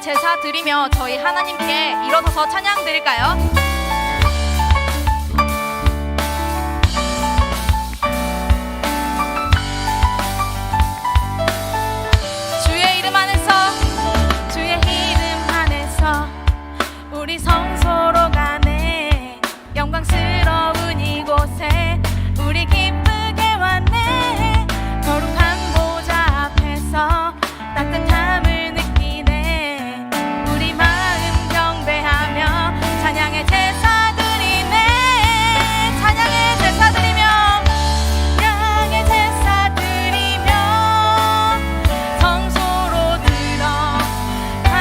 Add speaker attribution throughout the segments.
Speaker 1: 제사 드리며 저희 하나님께 일어서서 찬양 드릴까요? 주의 이름 안에서 우리 성소로 가네. 영광스러운 이곳에 우리 기쁘게 왔네. 거룩한 보좌 앞에서 따뜻함을 느끼네. 우리 마음 경배하며 찬양의 제사 드리네. 찬양의 제사 드리며 찬양의 제사 드리며 성소로 들어갑니다.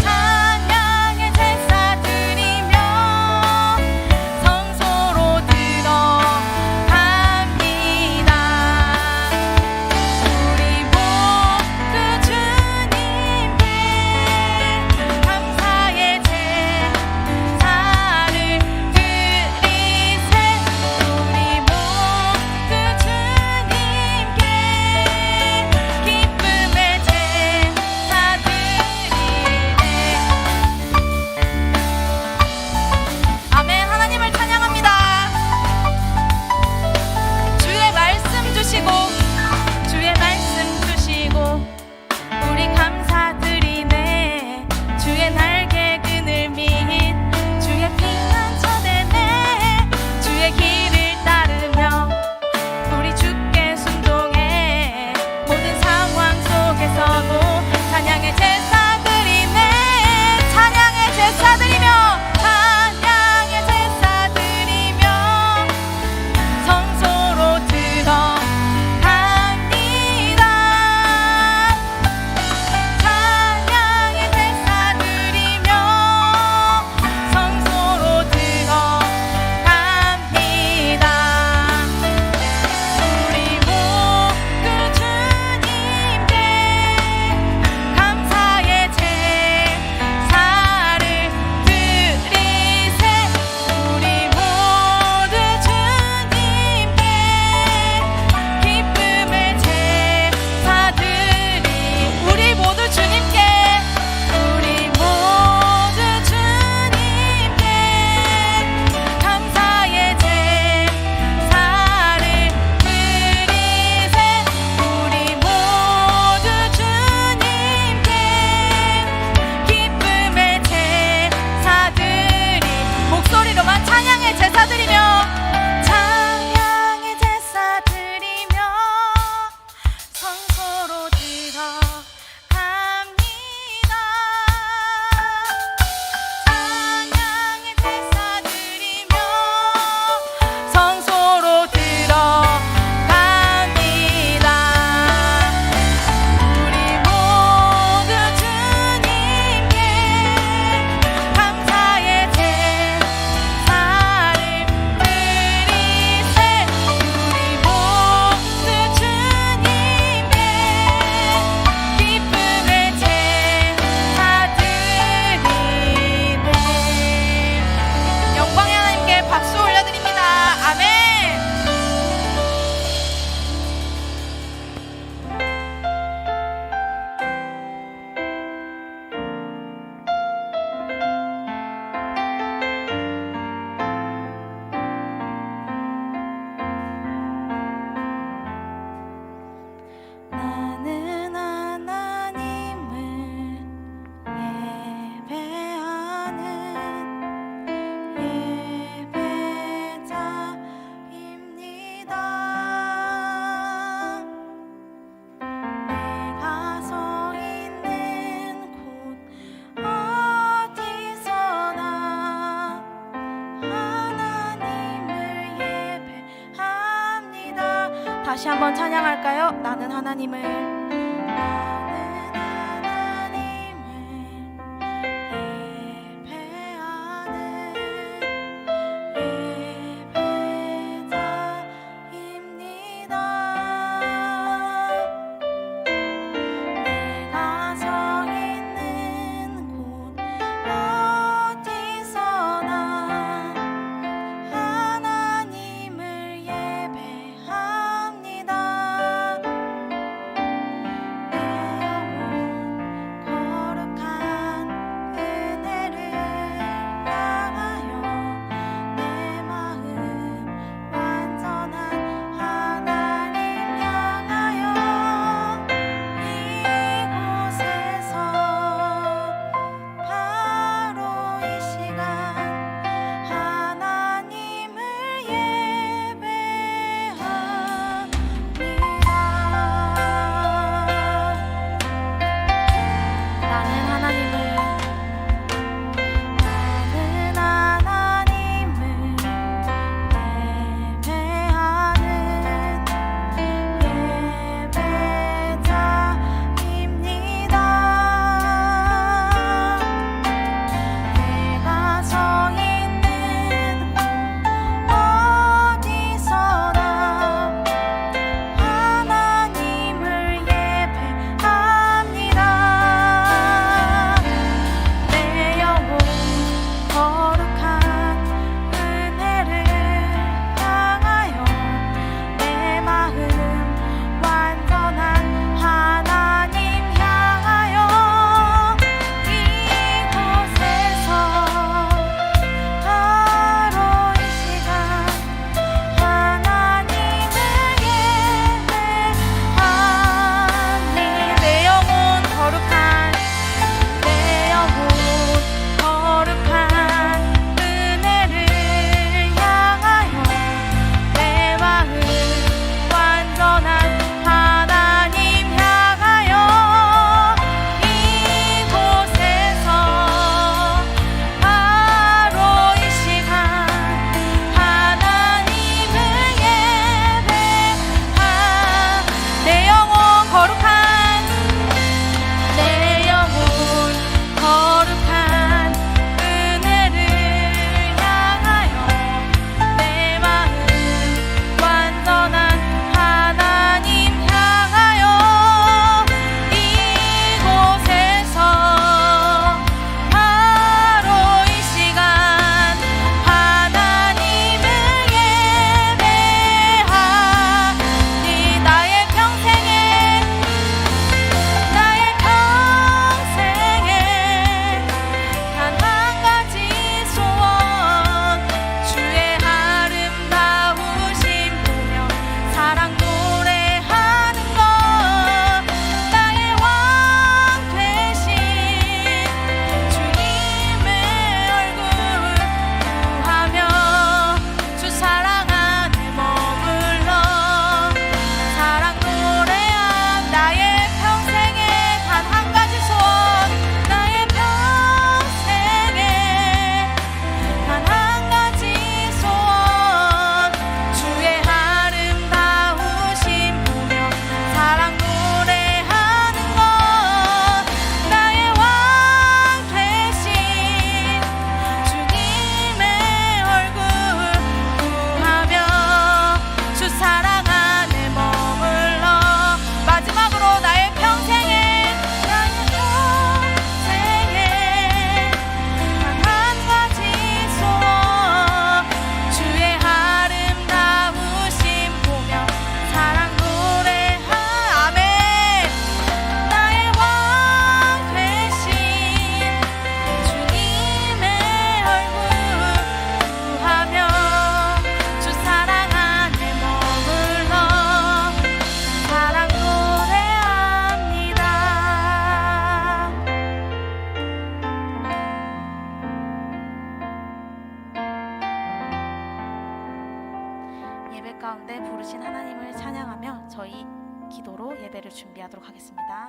Speaker 1: 찬양의 제사 드리며 성소로 들어갑니다. 우리 모두 주님께 감사의 제사를 드리세. 우리 모두 주님께 기쁨의 제사 드리네. 아멘. 하나님을 찬양합니다. 주의 말씀 주시고 우리 감사드리네. 주의 날개 그늘 밑 주의 피난처 되네. 주의 길을 따르며 우리 주께 순종해. 모든 상황 속에서도 찬양의 제사 드리네. 찬양의 제사 드리며 찬양의 제사 드리며 성소로 들어갑니다. 찬양의 제사 드리며 성소로 들어갑니다. 우리 모두 주님께 감사의 제사를 드리세. 우리 모두 주님께 기쁨의 제사 드리. 우리 모두 주님께 감사의 제사를 드리세. 우리 모두 주님께 기쁨의 제사 드리. 목소리로만 찬양의 제사 드리며 찬양의 제사 드리며 성소로 들어갑니다. 찬양의 제사 드리며 성소로 들어갑니다. 우리 모두 주님께 감사의 제사를 드리세. 우리 모두 주님께 기쁨의 제사 드리네. 영광의 하나님께 박수 올려드립니다. 아멘. 나는 하나님을 예배하는 예배자입니다. 내가 서 있는 곳 어디서나 하나님을 예배합니다. 다시 한번 찬양할까요? 나는 하나님을 예배하는 예배자입니다. 내가 서 있는 곳 어디서나 하나님을 예배합니다. 되신 하나님을 찬양하며 저희 기도로 예배를 준비하도록 하겠습니다.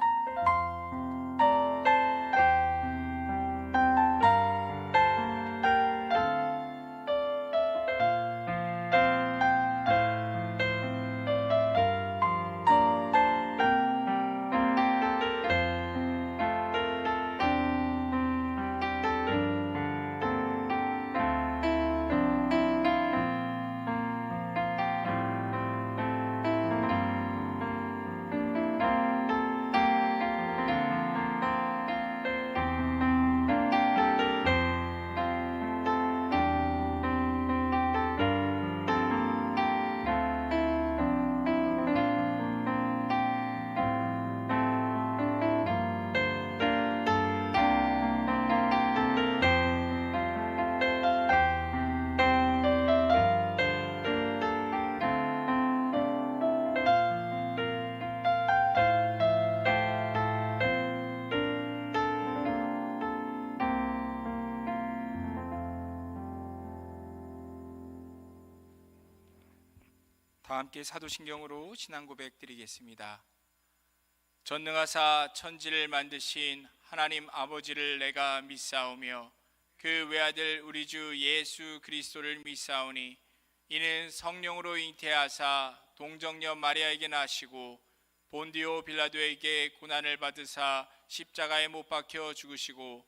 Speaker 2: 다 함께 사도신경으로 신앙 고백 드리겠습니다. 전능하사 천지를 만드신 하나님 아버지를 내가 믿사오며 그 외아들 우리 주 예수 그리스도를 믿사오니 이는 성령으로 잉태하사 동정녀 마리아에게 나시고 본디오 빌라도에게 고난을 받으사 십자가에 못 박혀 죽으시고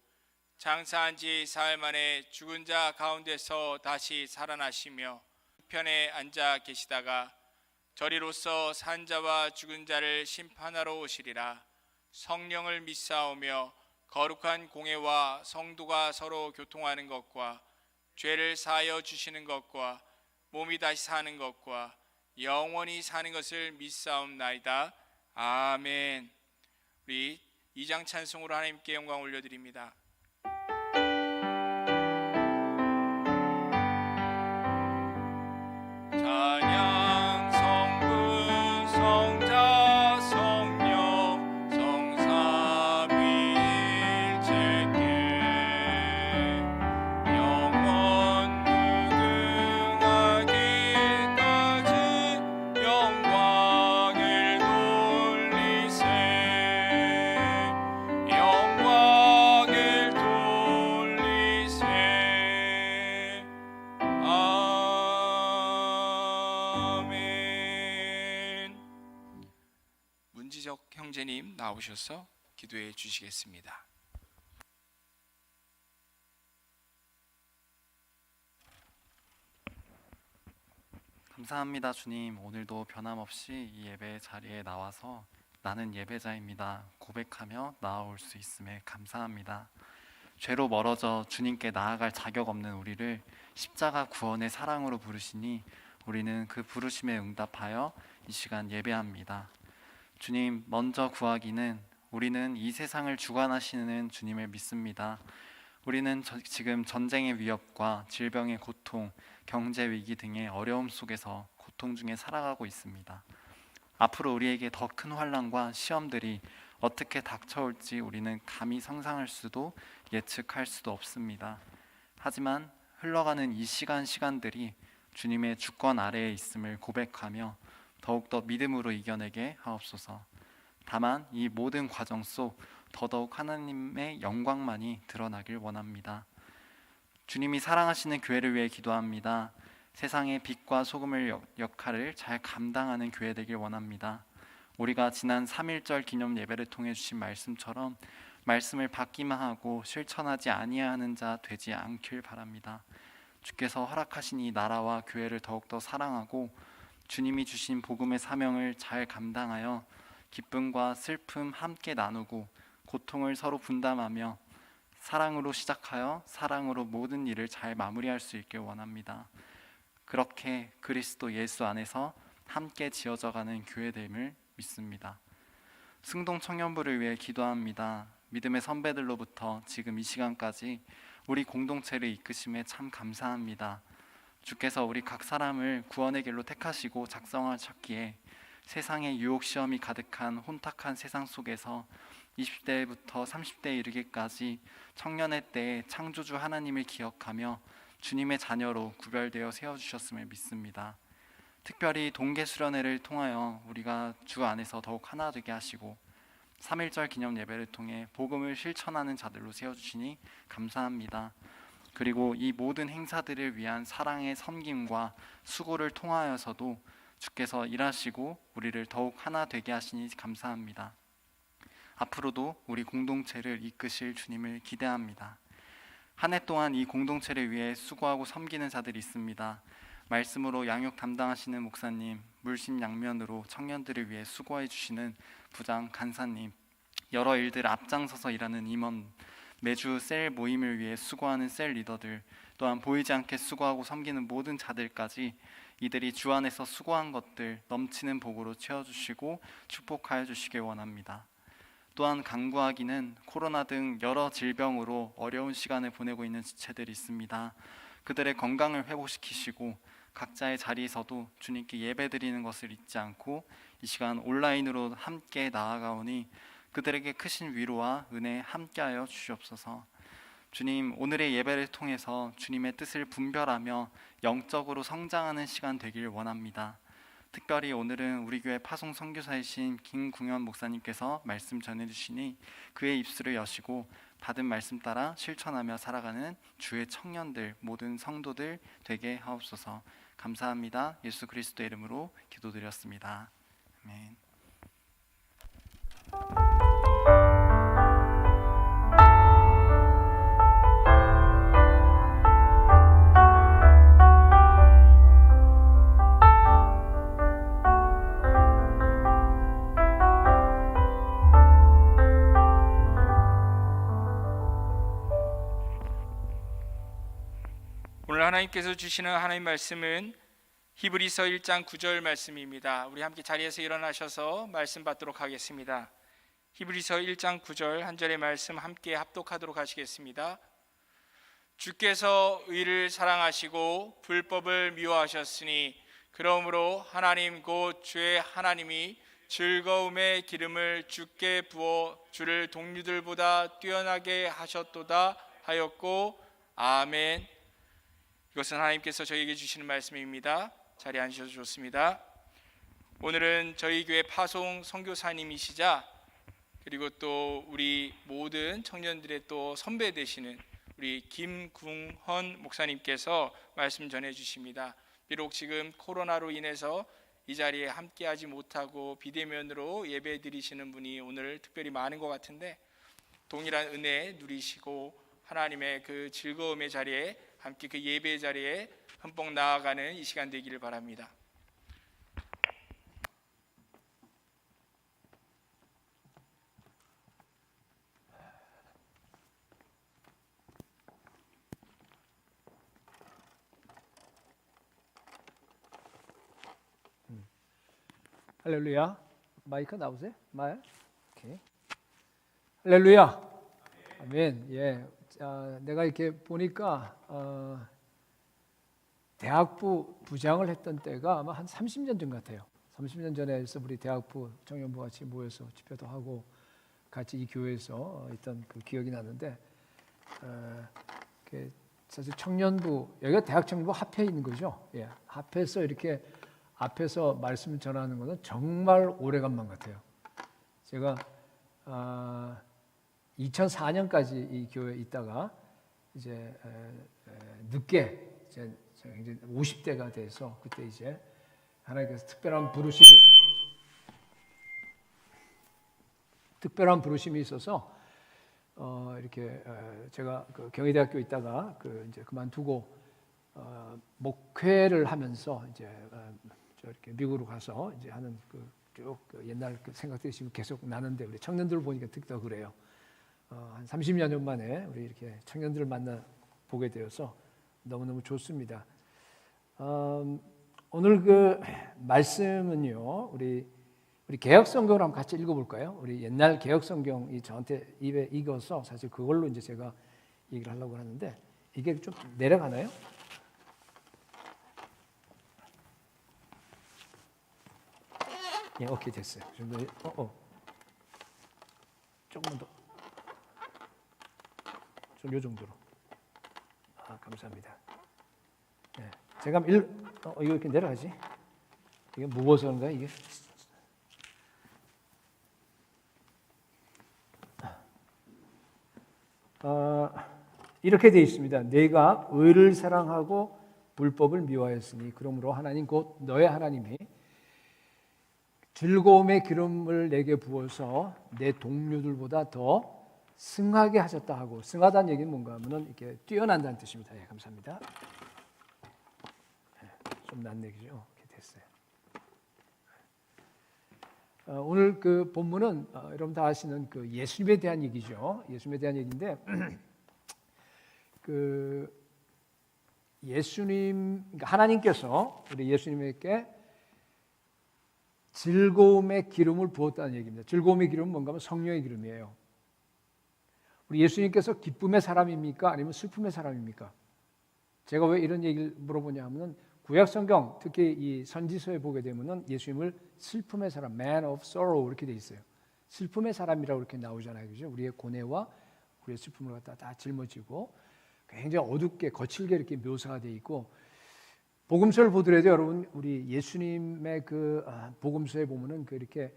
Speaker 2: 장사한 지 사흘 만에 죽은 자 가운데서 다시 살아나시며 편에 앉아 계시다가 저리로서 산 자와 죽은 자를 심판하러 오시리라. 성령을 믿사오며 거룩한 공회와 성도가 서로 교통하는 것과 죄를 사하여 주시는 것과 몸이 다시 사는 것과 영원히 사는 것을 믿사옵나이다. 아멘. 우리 2장 찬송으로 하나님께 영광 올려드립니다. 찬양 성부 성자 성령 성삼위일체께 영원 무궁하기까지 영광을 돌리세 영광을 돌리세. 문지적 형제님 나오셔서 기도해 주시겠습니다.
Speaker 3: 감사합니다. 주님, 오늘도 변함없이 이 예배 자리에 나와서 나는 예배자입니다 고백하며 나아올 수 있음에 감사합니다. 죄로 멀어져 주님께 나아갈 자격 없는 우리를 십자가 구원의 사랑으로 부르시니 우리는 그 부르심에 응답하여 이 시간 예배합니다. 주님, 먼저 구하기는 우리는 이 세상을 주관하시는 주님을 믿습니다. 우리는 지금 전쟁의 위협과 질병의 고통, 경제 위기 등의 어려움 속에서 고통 중에 살아가고 있습니다. 앞으로 우리에게 더 큰 환난과 시험들이 어떻게 닥쳐올지 우리는 감히 상상할 수도 예측할 수도 없습니다. 하지만 흘러가는 이 시간들이 주님의 주권 아래에 있음을 고백하며 더욱더 믿음으로 이겨내게 하옵소서. 다만 이 모든 과정 속 더더욱 하나님의 영광만이 드러나길 원합니다. 주님이 사랑하시는 교회를 위해 기도합니다. 세상의 빛과 소금의 역할을 잘 감당하는 교회 되길 원합니다. 우리가 지난 3.1절 기념 예배를 통해 주신 말씀처럼 말씀을 받기만 하고 실천하지 아니하는 자 되지 않길 바랍니다. 주께서 허락하신 이 나라와 교회를 더욱더 사랑하고 주님이 주신 복음의 사명을 잘 감당하여 기쁨과 슬픔 함께 나누고 고통을 서로 분담하며 사랑으로 시작하여 사랑으로 모든 일을 잘 마무리할 수 있길 원합니다. 그렇게 그리스도 예수 안에서 함께 지어져가는 교회됨을 믿습니다. 승동 청년부를 위해 기도합니다. 믿음의 선배들로부터 지금 이 시간까지 우리 공동체를 이끄심에 참 감사합니다. 주께서 우리 각 사람을 구원의 길로 택하시고 작성하셨기에 세상의 유혹 시험이 가득한 혼탁한 세상 속에서 20대부터 30대에 이르기까지 청년의 때에 창조주 하나님을 기억하며 주님의 자녀로 구별되어 세워주셨음을 믿습니다. 특별히 동계 수련회를 통하여 우리가 주 안에서 더욱 하나 되게 하시고 3.1절 기념 예배를 통해 복음을 실천하는 자들로 세워주시니 감사합니다. 그리고 이 모든 행사들을 위한 사랑의 섬김과 수고를 통하여서도 주께서 일하시고 우리를 더욱 하나 되게 하시니 감사합니다. 앞으로도 우리 공동체를 이끄실 주님을 기대합니다. 한 해 동안 이 공동체를 위해 수고하고 섬기는 자들이 있습니다. 말씀으로 양육 담당하시는 목사님, 물심양면으로 청년들을 위해 수고해 주시는 부장 간사님, 여러 일들 앞장서서 일하는 임원, 매주 셀 모임을 위해 수고하는 셀 리더들, 또한 보이지 않게 수고하고 섬기는 모든 자들까지 이들이 주 안에서 수고한 것들 넘치는 복으로 채워주시고 축복하여 주시길 원합니다. 또한 간구하기는 코로나 등 여러 질병으로 어려운 시간을 보내고 있는 지체들이 있습니다. 그들의 건강을 회복시키시고 각자의 자리에서도 주님께 예배드리는 것을 잊지 않고 이 시간 온라인으로 함께 나아가오니 그들에게 크신 위로와 은혜 함께하여 주시옵소서. 주님, 오늘의 예배를 통해서 주님의 뜻을 분별하며 영적으로 성장하는 시간 되길 원합니다. 특별히 오늘은 우리 교회 파송 선교사이신 김궁현 목사님께서 말씀 전해주시니 그의 입술을 여시고 받은 말씀 따라 실천하며 살아가는 주의 청년들, 모든 성도들 되게 하옵소서. 감사합니다. 예수 그리스도의 이름으로 기도드렸습니다. 아멘.
Speaker 2: 오늘 하나님께서 주시는 하나님 말씀은 히브리서 1장 9절 말씀입니다. 우리 함께 자리에서 일어나셔서 말씀 받도록 하겠습니다. 히브리서 1장 9절 한 절의 말씀 함께 합독하도록 하시겠습니다. 주께서 의를 사랑하시고 불법을 미워하셨으니 그러므로 하나님 곧 주의 하나님이 즐거움의 기름을 주께 부어 주를 동류들보다 뛰어나게 하셨도다 하였고 아멘. 이것은 하나님께서 저희에게 주시는 말씀입니다. 자리에 앉으셔도 좋습니다. 오늘은 저희 교회 파송 선교사님이시자 그리고 또 우리 모든 청년들의 또 선배 되시는 우리 김궁헌 목사님께서 말씀 전해 주십니다. 비록 지금 코로나로 인해서 이 자리에 함께하지 못하고 비대면으로 예배 드리시는 분이 오늘 특별히 많은 것 같은데 동일한 은혜 누리시고 하나님의 그 즐거움의 자리에 함께 그 예배의 자리에 흠뻑 나아가는 이 시간 되기를 바랍니다.
Speaker 4: 할렐루야. 마이크 나오세요? 마이? 오케이. 할렐루야. 아멘. 예. 자, 내가 이렇게 보니까 대학부 부장을 했던 때가 아마 한 30년 전 같아요. 30년 전에 해서 우리 대학부 청년부 같이 모여서 집회도 하고 같이 이 교회에서 있던 그 기억이 나는데 사실 청년부 여기가 대학 청년부 합해 있는 거죠. 예, 합해서 이렇게 앞에서 말씀을 전하는 것은 정말 오래간만 같아요. 제가 2004년까지 이 교회에 있다가 이제 늦게 이제 50대가 돼서 그때 이제 하나님께서 특별한 부르심이 있어서 이렇게 제가 그 경희대학교 있다가 그 이제 그만두고 목회를 하면서 이제 이렇게 미국으로 가서 이제 하는 쭉 옛날 그 생각들이 지금 계속 나는데 우리 청년들을 보니까 특히 더 그래요. 한 30여 년 만에 우리 이렇게 청년들을 만나 보게 되어서 너무너무 좋습니다. 오늘 그 말씀은요, 우리 개혁성경을 한번 같이 읽어볼까요? 우리 옛날 개혁성경이 저한테 입에 익어서 사실 그걸로 이제 제가 얘기를 하려고 하는데 이게 좀 내려가나요? 예, 오케이 됐어요. 조금만 더. 좀 요 정도로. 감사합니다. 네, 제가 이거 이렇게 내려가지. 이게 무거워서 그런가 이게? 이렇게 되어 있습니다. 내가 의를 사랑하고 불법을 미워하였으니 그러므로 하나님 곧 너의 하나님이 즐거움의 기름을 내게 부어서 내 동료들보다 더 승하게 하셨다 하고, 승하다는 얘기는 뭔가 하면은 이렇게 뛰어난다는 뜻입니다. 예, 감사합니다. 좀 난 얘기죠. 이렇게 됐어요. 오늘 그 본문은 여러분 다 아시는 그 예수님에 대한 얘기죠. 예수님에 대한 얘기인데 그 예수님, 그러니까 하나님께서 우리 예수님에게 즐거움의 기름을 부었다는 얘기입니다. 즐거움의 기름은 뭔가 하면 성령의 기름이에요. 우리 예수님께서 기쁨의 사람입니까? 아니면 슬픔의 사람입니까? 제가 왜 이런 얘기를 물어보냐 하면 구약 성경, 특히 이 선지서에 보게 되면은 예수님을 슬픔의 사람, man of sorrow 이렇게 돼 있어요. 슬픔의 사람이라고 이렇게 나오잖아요. 그죠? 우리의 고뇌와 우리의 슬픔을 갖다 다 짊어지고 굉장히 어둡게 거칠게 이렇게 묘사가 돼 있고, 복음서를 보더라도 여러분 우리 예수님의 그 복음서에 보면은 그 이렇게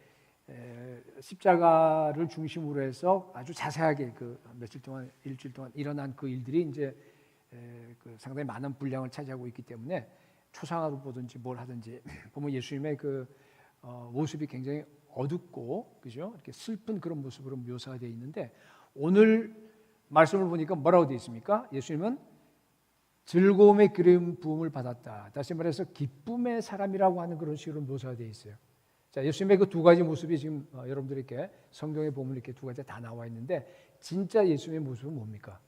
Speaker 4: 십자가를 중심으로 해서 아주 자세하게 그 며칠 동안 일주일 동안 일어난 그 일들이 이제 그 상당히 많은 분량을 차지하고 있기 때문에 초상화로 보든지 뭘 하든지 보면 예수님의 그 모습이 굉장히 어둡고 그죠? 이렇게 슬픈 그런 모습으로 묘사가 되어 있는데, 오늘 말씀을 보니까 뭐라고 되어 있습니까? 예수님은 즐거움의 기름 부음을 받았다. 다시 말해서 기쁨의 사람이라고 하는 그런 식으로 묘사가 되어 있어요. 자, 예수님의 그 두 가지 모습이 지금 여러분들에게 성경에 보면 이렇게 두 가지 다 나와 있는데, 진짜 예수님의 모습은 뭡니까?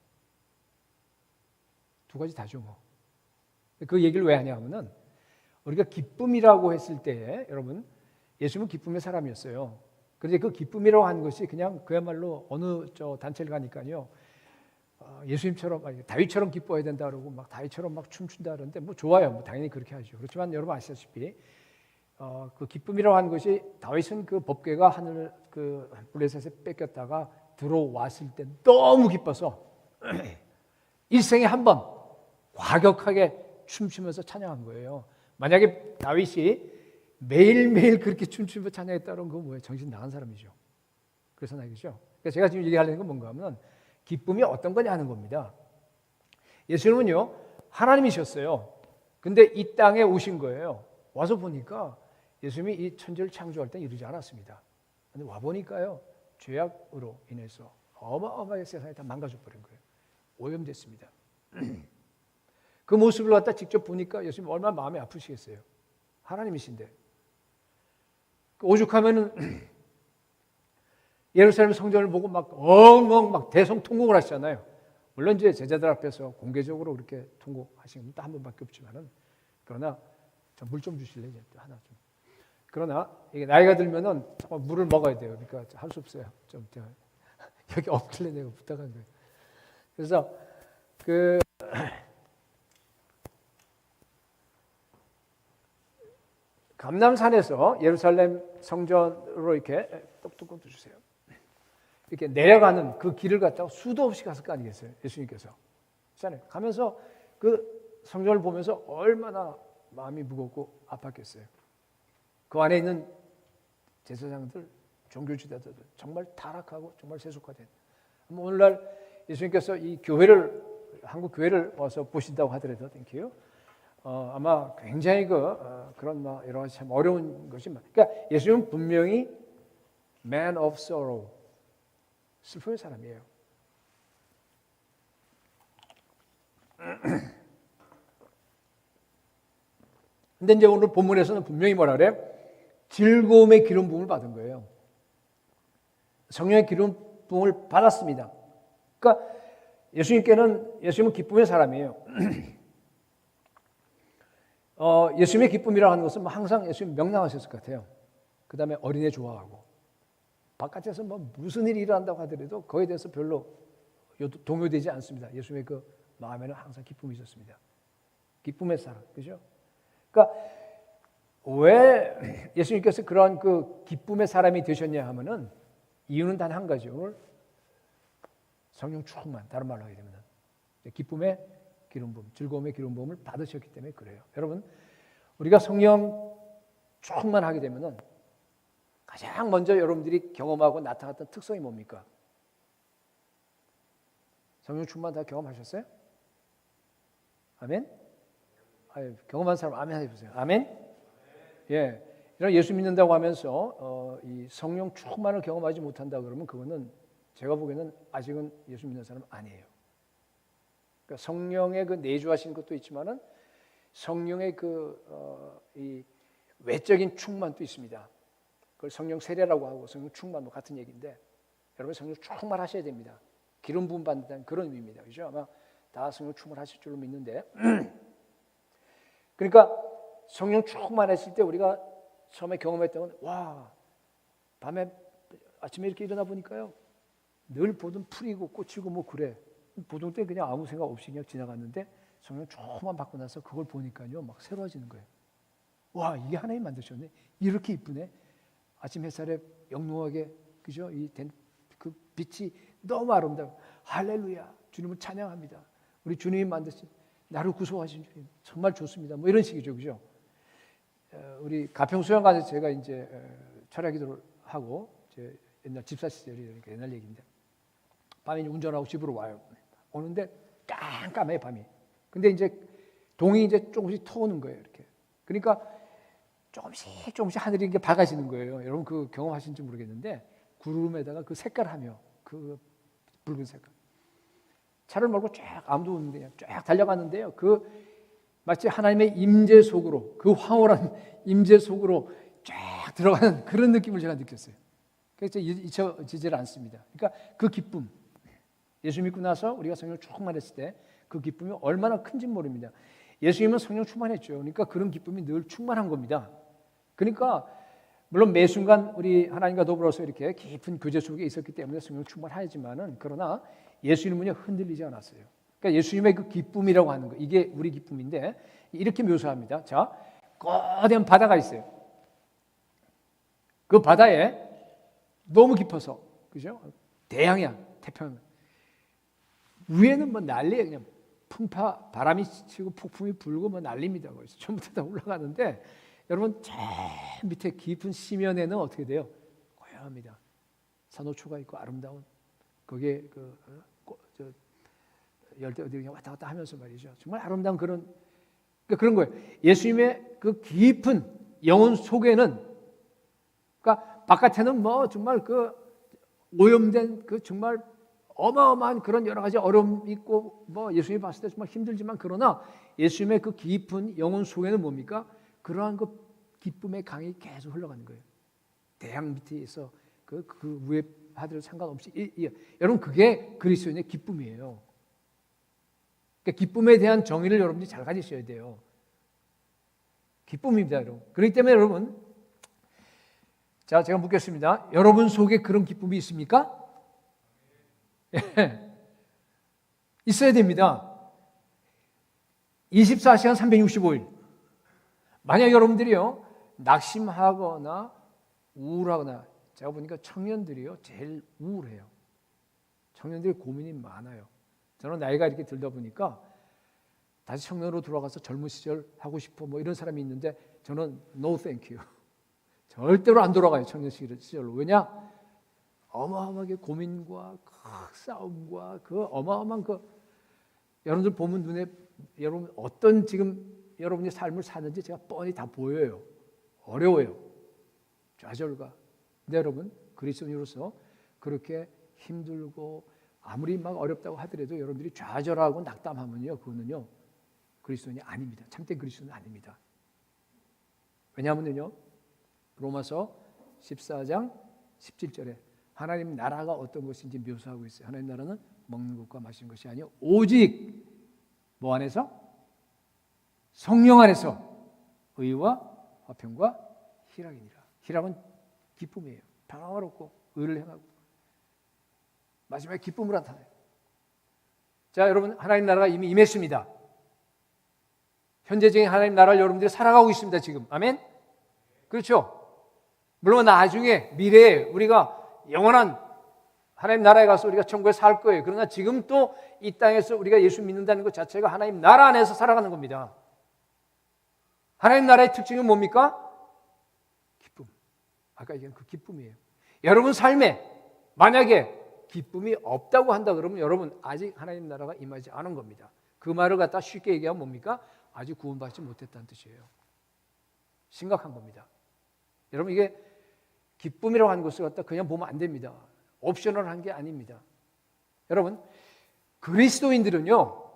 Speaker 4: 두 가지 다죠 뭐. 그 얘기를 왜 하냐면은 우리가 기쁨이라고 했을 때 여러분 예수님은 기쁨의 사람이었어요. 그런데 그 기쁨이라고 하는 것이 그냥 그야말로 어느 단체를 가니까요, 예수님처럼 다윗처럼 기뻐해야 된다 그러고 막 다윗처럼 막 춤춘다 그러는데 뭐 좋아요, 뭐 당연히 그렇게 하죠. 그렇지만 여러분 아시다시피 그 기쁨이라고 하는 것이, 다윗은 그 법궤가 하늘 그 블레셋에 뺏겼다가 들어왔을 때 너무 기뻐서 일생에 한 번 과격하게 춤추면서 찬양한 거예요. 만약에 다윗이 매일매일 그렇게 춤추면서 찬양했다면 그건 뭐예요? 정신 나간 사람이죠. 그래서 나겠죠. 그러니까 제가 지금 얘기하려는 건 뭔가 하면 기쁨이 어떤 거냐 하는 겁니다. 예수님은요 하나님이셨어요. 근데 이 땅에 오신 거예요. 와서 보니까 예수님이 이 천지를 창조할 때 이러지 않았습니다. 근데 와 보니까요 죄악으로 인해서 어마어마하게 세상이 다 망가져 버린 거예요. 오염됐습니다. 그 모습을 갖다 직접 보니까 예수님 얼마나 마음이 아프시겠어요. 하나님이신데. 오죽하면은 예루살렘 성전을 보고 막 엉엉 막 대성통곡을 하시잖아요. 물론 이제 제자들 앞에서 공개적으로 그렇게 통곡하신 건 또 한 번밖에 없지만은, 그러나 물 좀 주실래요? 하나 좀. 그러나 이게 나이가 들면은 물을 먹어야 돼요. 그러니까 할 수 없어요. 좀 여기 없길래 내가 부탁한 거예요. 그래서 그 감람산에서 예루살렘 성전으로 이렇게 똑똑똑 주세요. 이렇게 내려가는 그 길을 갖다가 수도 없이 갔을 거 아니겠어요? 예수님께서. 그렇잖아요. 가면서 그 성전을 보면서 얼마나 마음이 무겁고 아팠겠어요. 그 안에 있는 제사장들, 종교지도자들 정말 타락하고 정말 세속화된. 오늘날 예수님께서 이 교회를, 한국 교회를 와서 보신다고 하더라도 땡큐. 아마 굉장히 그런 여러 가지 참 어려운 것이 그러니까 예수님은 분명히 man of sorrow, 슬픔의 사람이에요. 근데 이제 오늘 본문에서는 분명히 뭐라 그래요? 즐거움의 기름 부음을 받은 거예요. 성령의 기름 부음을 받았습니다. 그러니까 예수님은 기쁨의 사람이에요. 예수님의 기쁨이라고 하는 것은 항상 예수님 명랑하셨을 것 같아요. 그 다음에 어린애 좋아하고, 바깥에서 무슨 일이 일어난다고 하더라도 그거에 대해서 별로 동요되지 않습니다. 예수님의 그 마음에는 항상 기쁨이 있었습니다. 기쁨의 사람, 그죠? 그러니까 왜 예수님께서 그런 그 기쁨의 사람이 되셨냐 하면은 이유는 단 한 가지. 오늘 성령 충만, 다른 말로 하게 되면 기쁨의 기름 부음, 즐거움의 기름 부음을 받으셨기 때문에 그래요. 여러분, 우리가 성령 충만하게 되면은 가장 먼저 여러분들이 경험하고 나타났던 특성이 뭡니까? 성령 충만 다 경험하셨어요? 아멘? 아유, 경험한 사람 아멘 해보세요. 아멘? 예. 이런 예수 믿는다고 하면서 이 성령 충만을 경험하지 못한다 그러면 그거는 제가 보기에는 아직은 예수 믿는 사람 아니에요. 그러니까 성령의 그 내주하신 것도 있지만은 성령의 이 외적인 충만도 있습니다. 그걸 성령 세례라고 하고 성령 충만도 같은 얘기인데 여러분 성령 충만하셔야 됩니다. 기름 부음 받는다는 그런 의미입니다. 그죠? 아마 다 성령 충만하실 줄로 믿는데 그러니까 성령 충만했을 때 우리가 처음에 경험했던 건 와, 밤에 아침에 이렇게 일어나 보니까요 늘 보던 풀이고 꽃이고 뭐 그래 보통 때 그냥 아무 생각 없이 그냥 지나갔는데 성령 충만 받고 나서 그걸 보니까요 막 새로워지는 거예요. 와, 이게 하나님 만드셨네. 이렇게 이쁘네. 아침 햇살에 영롱하게 그죠? 그 빛이 너무 아름다워. 할렐루야. 주님을 찬양합니다. 우리 주님이 만드신 나를 구속하신 주님 정말 좋습니다. 뭐 이런 식이죠, 그죠? 우리 가평수양관에서 제가 이제 철야기도를 하고 제 옛날 집사 시절이니까 옛날 얘기인데 밤에 운전하고 집으로 와요. 오는데 깜깜해 밤이. 근데 이제 동이 이제 조금씩 터오는 거예요, 이렇게. 그러니까 조금씩 하늘이 이렇게 밝아지는 거예요. 여러분 그 경험하신지 모르겠는데 구름에다가 그 색깔하며 그 붉은 색깔. 차를 몰고 쫙 아무도 없는데 그냥 쫙 달려갔는데요. 그 마치 하나님의 임재 속으로 그 황홀한 임재 속으로 쫙 들어가는 그런 느낌을 제가 느꼈어요. 그래서 잊혀지질 않습니다. 그러니까 그 기쁨, 예수 믿고 나서 우리가 성령 충만했을 때 그 기쁨이 얼마나 큰지 모릅니다. 예수님은 성령 충만했죠. 그러니까 그런 기쁨이 늘 충만한 겁니다. 그러니까 물론 매 순간 우리 하나님과 더불어서 이렇게 깊은 교제 속에 있었기 때문에 성령 충만하지만은 그러나 예수님은요 흔들리지 않았어요. 그러니까 예수님의 그 기쁨이라고 하는 거 이게 우리 기쁨인데 이렇게 묘사합니다. 자, 거대한 바다가 있어요. 그 바다에 너무 깊어서 그죠? 대양이야 태평양. 위에는 뭐 난리예요. 그냥 풍파 바람이 치고 폭풍이 불고 뭐 난립니다. 거기서 전부터 다 올라가는데 여러분 저 밑에 깊은 심연에는 어떻게 돼요? 고요합니다. 산호초가 있고 아름다운 거기에 열대 어디 그냥 왔다 갔다 하면서 말이죠. 정말 아름다운 그런 거예요. 예수님의 그 깊은 영혼 속에는 그러니까 바깥에는 뭐 정말 그 오염된 그 정말 어마어마한 그런 여러 가지 어려움이 있고 뭐 예수님이 봤을 때 정말 힘들지만 그러나 예수님의 그 깊은 영혼 속에는 뭡니까? 그러한 그 기쁨의 강이 계속 흘러가는 거예요. 대양 밑에 있어 그 위에 하들 상관없이 여러분 그게 그리스도인의 기쁨이에요. 그러니까 기쁨에 대한 정의를 여러분들이 잘 가지셔야 돼요. 기쁨입니다, 여러분. 그렇기 때문에 여러분, 자 제가 묻겠습니다. 여러분 속에 그런 기쁨이 있습니까? 예. 있어야 됩니다. 24시간 365일. 만약 여러분들이요 낙심하거나 우울하거나 제가 보니까 청년들이요 제일 우울해요. 청년들이 고민이 많아요. 저는 나이가 이렇게 들다 보니까 다시 청년으로 돌아가서 젊은 시절 하고 싶어 뭐 이런 사람이 있는데 저는 no thank you. 절대로 안 돌아가요 청년 시절로. 왜냐? 어마어마하게 고민과 싸움과 그 어마어마한 그 여러분들 보면 눈에 여러분 어떤 지금 여러분의 삶을 사는지 제가 뻔히 다 보여요. 어려워요. 좌절과. 근데 여러분 그리스도인으로서 그렇게 힘들고 아무리 막 어렵다고 하더라도 여러분들이 좌절하고 낙담하면요 그거는요 그리스도인이 아닙니다. 참된 그리스도인은 아닙니다. 왜냐하면요 로마서 14장 17절에 하나님 나라가 어떤 것인지 묘사하고 있어요. 하나님 나라는 먹는 것과 마시는 것이 아니요 오직 뭐 안에서? 성령 안에서 의와 화평과 희락이니라. 희락은 기쁨이에요. 평화롭고 의를 행하고 마지막에 기쁨을 나타내요. 자 여러분 하나님 나라가 이미 임했습니다. 현재적인 하나님 나라를 여러분들이 살아가고 있습니다. 지금 아멘? 그렇죠? 물론 나중에 미래에 우리가 영원한 하나님 나라에 가서 우리가 천국에 살 거예요. 그러나 지금 또 이 땅에서 우리가 예수 믿는다는 것 자체가 하나님 나라 안에서 살아가는 겁니다. 하나님 나라의 특징은 뭡니까? 아까 얘기한 그 기쁨이에요. 여러분 삶에 만약에 기쁨이 없다고 한다 그러면 여러분 아직 하나님 나라가 임하지 않은 겁니다. 그 말을 갖다 쉽게 얘기하면 뭡니까? 아직 구원받지 못했다는 뜻이에요. 심각한 겁니다. 여러분 이게 기쁨이라고 하는 것을 갖다 그냥 보면 안 됩니다. 옵셔널한 게 아닙니다. 여러분 그리스도인들은요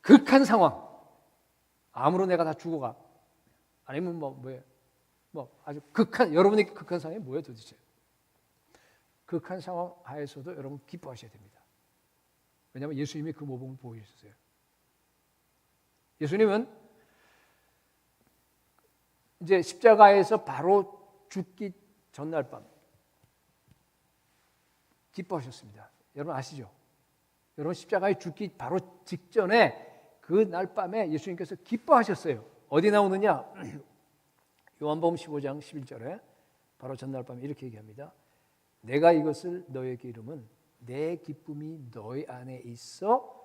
Speaker 4: 극한 상황 아무로 내가 다 죽어가 아니면 뭐 아주 극한 여러분의 극한 상황이 뭐예요 도대체? 극한 상황 하에서도 여러분 기뻐하셔야 됩니다. 왜냐하면 예수님이 그 모범을 보여주셨어요. 예수님은 이제 십자가에서 바로 죽기 전날 밤 기뻐하셨습니다. 여러분 아시죠? 여러분 십자가에 죽기 바로 직전에 그 날 밤에 예수님께서 기뻐하셨어요. 어디 나오느냐? 요한복음 15장 11절에 바로 전날 밤에 이렇게 얘기합니다. 내가 이것을 너에게 이름은 내 기쁨이 너희 안에 있어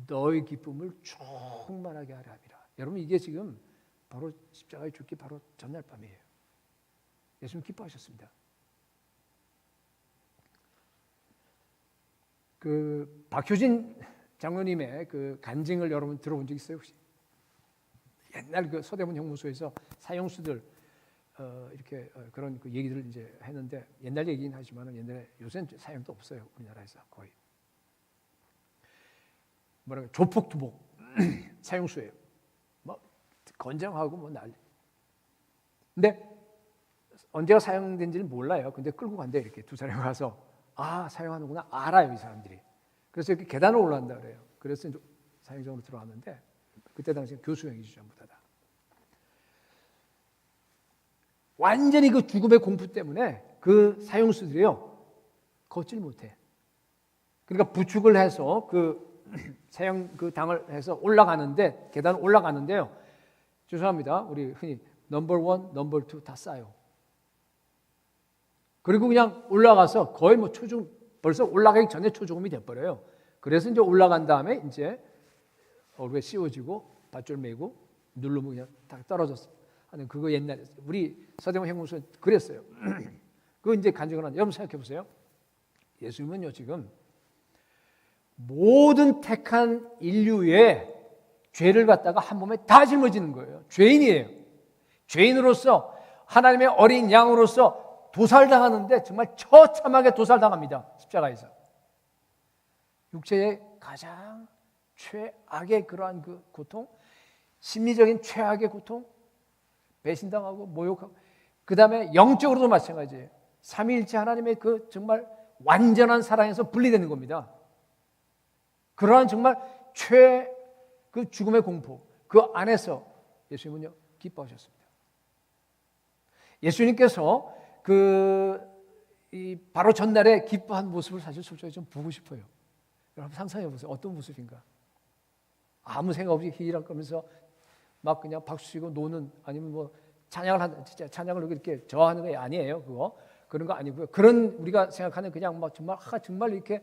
Speaker 4: 너희 기쁨을 충만하게 하려 함이라. 여러분 이게 지금 바로 십자가에 죽기 바로 전날 밤이에요. 예수님 기뻐하셨습니다. 그 박효진 장로님의 그 간증을 여러분 들어본 적 있어요 혹시? 옛날 그 서대문 형무소에서 사형수들 이렇게 그런 그 얘기들을 이제 했는데 옛날 얘기긴 하지만은 옛날에 요새는 사형도 없어요 우리나라에서 거의. 뭐랄까 조폭두목 사형수예요. 뭐 건장하고 뭐 난리. 근데 언제가 사형된지는 몰라요. 근데 끌고 간대 이렇게 두 사람이 가서 아 사형하는구나 알아요 이 사람들이. 그래서 이렇게 계단을 올라간다 그래요. 그래서 이제 사형장으로 들어왔는데 그때 당시에 교수형이죠 전부 다. 완전히 그 죽음의 공포 때문에 그 사형수들이요 걷질 못해. 그러니까 부축을 해서 그 사형 그 당을 해서 올라가는데 계단 올라가는데요. 죄송합니다. 우리 흔히 넘버 1, 넘버 2 다 싸요. 그리고 그냥 올라가서 거의 뭐 초중 벌써 올라가기 전에 초죽음이 돼버려요. 그래서 이제 올라간 다음에 이제 얼굴에 씌워지고 밧줄 메고 누르면 그냥 딱 떨어졌어. 하는 그거 옛날에 우리 서대문 형무소 그랬어요. 그거 이제 간증을 하는데 여러분 생각해 보세요. 예수님은요 지금 모든 택한 인류의 죄를 갖다가 한 몸에 다 짊어지는 거예요. 죄인이에요. 죄인으로서 하나님의 어린 양으로서 도살당하는데 정말 처참하게 도살당합니다. 십자가에서. 육체의 가장 최악의 그러한 그 고통, 심리적인 최악의 고통, 배신당하고 모욕하고 그 다음에 영적으로도 마찬가지예요. 삼위일체 하나님의 그 정말 완전한 사랑에서 분리되는 겁니다. 그러한 정말 그 죽음의 공포 그 안에서 예수님은요 기뻐하셨습니다. 예수님께서 바로 전날에 기뻐한 모습을 사실 솔직히 좀 보고 싶어요. 여러분 상상해 보세요. 어떤 모습인가? 아무 생각 없이 히히락거리면서 막 그냥 박수 치고 노는 아니면 뭐 찬양을 이렇게 저하는 게 아니에요. 그런 거 아니고요. 그런 우리가 생각하는 그냥 막 정말 이렇게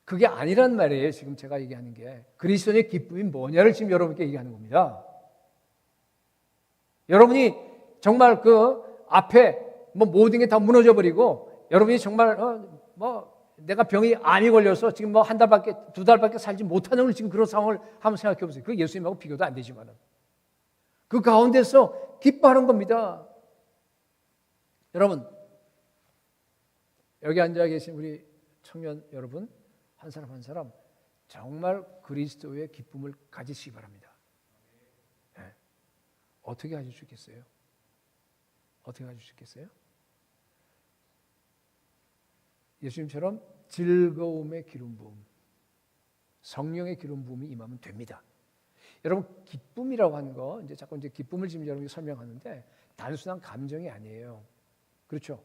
Speaker 4: 그게 아니란 말이에요. 지금 제가 얘기하는 게 그리스도의 기쁨이 뭐냐를 지금 여러분께 얘기하는 겁니다. 여러분이 정말 그 앞에 뭐 모든 게 다 무너져 버리고 여러분이 정말 내가 병이 암이 걸려서 지금 뭐 한 달밖에 두 달밖에 살지 못하는 지금 그런 상황을 한번 생각해 보세요. 그 예수님하고 비교도 안 되지만은 그 가운데서 기뻐하는 겁니다. 여러분 여기 앉아 계신 우리 청년 여러분 한 사람 한 사람 정말 그리스도의 기쁨을 가지시기 바랍니다. 네. 어떻게 가질 수 있겠어요? 어떻게 가질 수 있겠어요? 예수님처럼 즐거움의 기름 부음, 성령의 기름 부음이 임하면 됩니다. 여러분 기쁨이라고 하는 거 이제 자꾸 이제 기쁨을 지금 여러분이 설명하는데 단순한 감정이 아니에요. 그렇죠?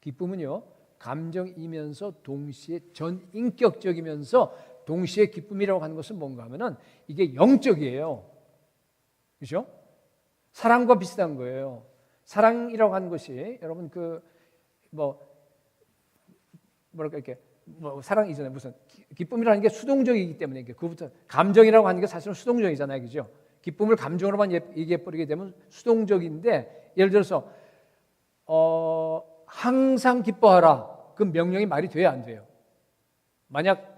Speaker 4: 기쁨은요 감정이면서 동시에 전인격적이면서 동시에 기쁨이라고 하는 것은 뭔가 하면은 이게 영적이에요. 그렇죠? 사랑과 비슷한 거예요. 사랑이라고 하는 것이 여러분 이렇게 사랑 이전에 무슨 기쁨이라는 게 수동적이기 때문에 그부터 감정이라고 하는 게 사실은 수동적이잖아요, 그죠? 기쁨을 감정으로만 얘기해 버리게 되면 수동적인데 예를 들어서 항상 기뻐하라. 그 명령이 말이 돼야 안 돼요? 만약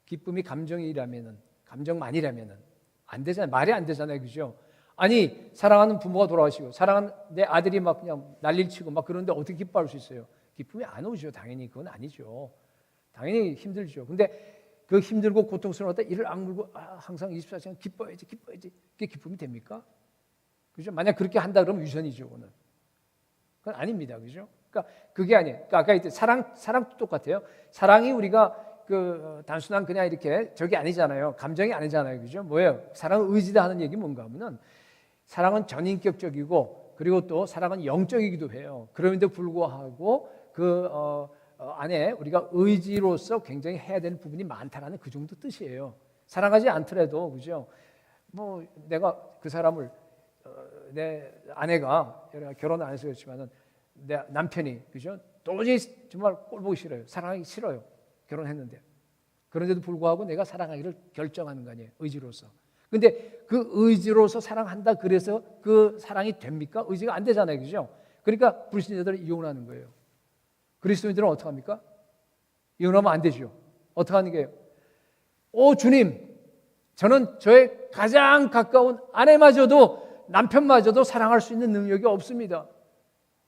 Speaker 4: 기쁨이 감정이라면은, 감정만이라면은 안 되잖아요. 말이 안 되잖아요. 그죠? 아니, 사랑하는 부모가 돌아가시고 사랑하는 내 아들이 막 그냥 난리를 치고 막 그런데 어떻게 기뻐할 수 있어요? 기쁨이 안 오죠. 당연히 그건 아니죠. 당연히 힘들죠. 근데 그 힘들고 고통스러울 때 이를 악물고 항상 24시간 기뻐야지. 그게 기쁨이 됩니까? 그죠? 만약 그렇게 한다 그러면 유선이죠. 그건 아닙니다. 그죠? 그러니까 그게 아니에요. 그러니까 아까 이때 사랑도 똑같아요. 사랑이 우리가 단순한 그냥 이렇게 저게 아니잖아요. 감정이 아니잖아요. 그죠? 뭐예요? 사랑은 의지다 하는 얘기 뭔가 하면은 사랑은 전인격적이고 그리고 또 사랑은 영적이기도 해요. 그럼에도 불구하고 안에 우리가 의지로서 굉장히 해야 되는 부분이 많다라는 그 정도 뜻이에요. 사랑하지 않더라도 그죠? 뭐 내가 그 사람을 내 아내가 결혼 안 해서 그렇지만은 내 남편이 그죠? 도저히 정말 꼴 보기 싫어요. 사랑하기 싫어요. 결혼했는데. 그런데도 불구하고 내가 사랑하기를 결정하는 거 아니에요. 의지로서. 근데 그 의지로서 사랑한다 그래서 그 사랑이 됩니까? 의지가 안 되잖아요. 그죠? 그러니까 불신자들은 이혼하는 거예요. 그리스도인들은 어떻게 합니까? 이혼하면 안 되죠. 어떻게 하는 게요? 오 주님, 저는 저의 가장 가까운 아내마저도 남편마저도 사랑할 수 있는 능력이 없습니다.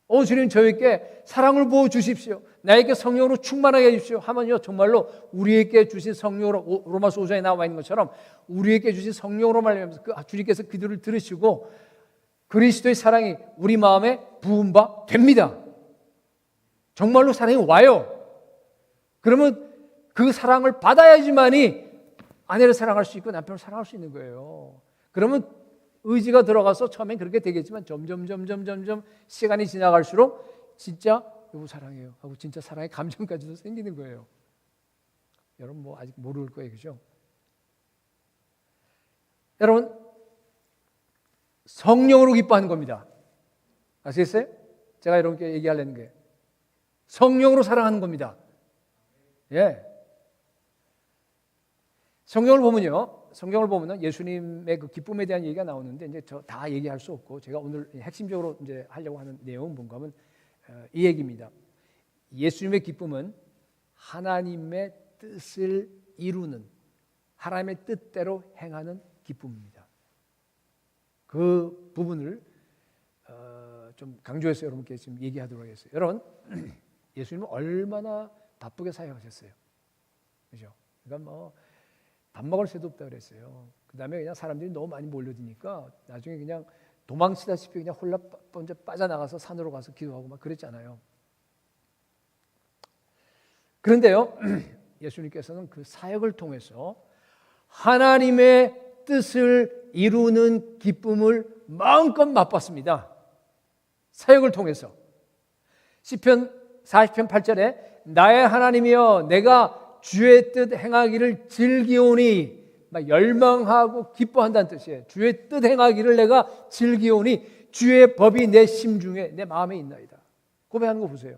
Speaker 4: 오 주님, 저에게 사랑을 부어 주십시오. 나에게 성령으로 충만하게 해주십시오. 하면요, 정말로 우리에게 주신 성령으로, 로마서 5장에 나와 있는 것처럼 우리에게 주신 성령으로 말미암아서 주님께서 기도를 들으시고 그리스도의 사랑이 우리 마음에 부은 바 됩니다. 정말로 사랑이 와요. 그러면 그 사랑을 받아야지만이 아내를 사랑할 수 있고 남편을 사랑할 수 있는 거예요. 그러면 의지가 들어가서 처음엔 그렇게 되겠지만 점점 시간이 지나갈수록 진짜 여보 사랑해요 하고 진짜 사랑의 감정까지도 생기는 거예요. 여러분 뭐 아직 모를 거예요. 그죠? 여러분 성령으로 기뻐하는 겁니다. 아시겠어요? 제가 여러분께 얘기하려는 게 성령으로 사랑하는 겁니다. 예. 성경을 보면은 예수님의 그 기쁨에 대한 얘기가 나오는데 이제 저 다 얘기할 수 없고 제가 오늘 핵심적으로 이제 하려고 하는 내용은 뭔가 하면 이 얘기입니다. 예수님의 기쁨은 하나님의 뜻을 이루는 하나님의 뜻대로 행하는 기쁨입니다. 그 부분을 좀 강조해서 여러분께 지금 얘기하도록 하겠어요. 여러분, 예수님은 얼마나 바쁘게 사역하셨어요. 그죠? 그러니까 뭐 밥 먹을 새도 없다 그랬어요. 그 다음에 그냥 사람들이 너무 많이 몰려드니까 나중에 그냥 도망치다시피 그냥 홀라 먼저 빠져나가서 산으로 가서 기도하고 막 그랬잖아요. 그런데요, 예수님께서는 그 사역을 통해서 하나님의 뜻을 이루는 기쁨을 마음껏 맛봤습니다. 사역을 통해서. 시편 40편 8절에 나의 하나님이여 내가 주의 뜻 행하기를 즐기오니 막 열망하고 기뻐한다는 뜻이에요. 주의 뜻 행하기를 내가 즐기오니 주의 법이 내 심중에 내 마음에 있나이다. 고백하는 거 보세요.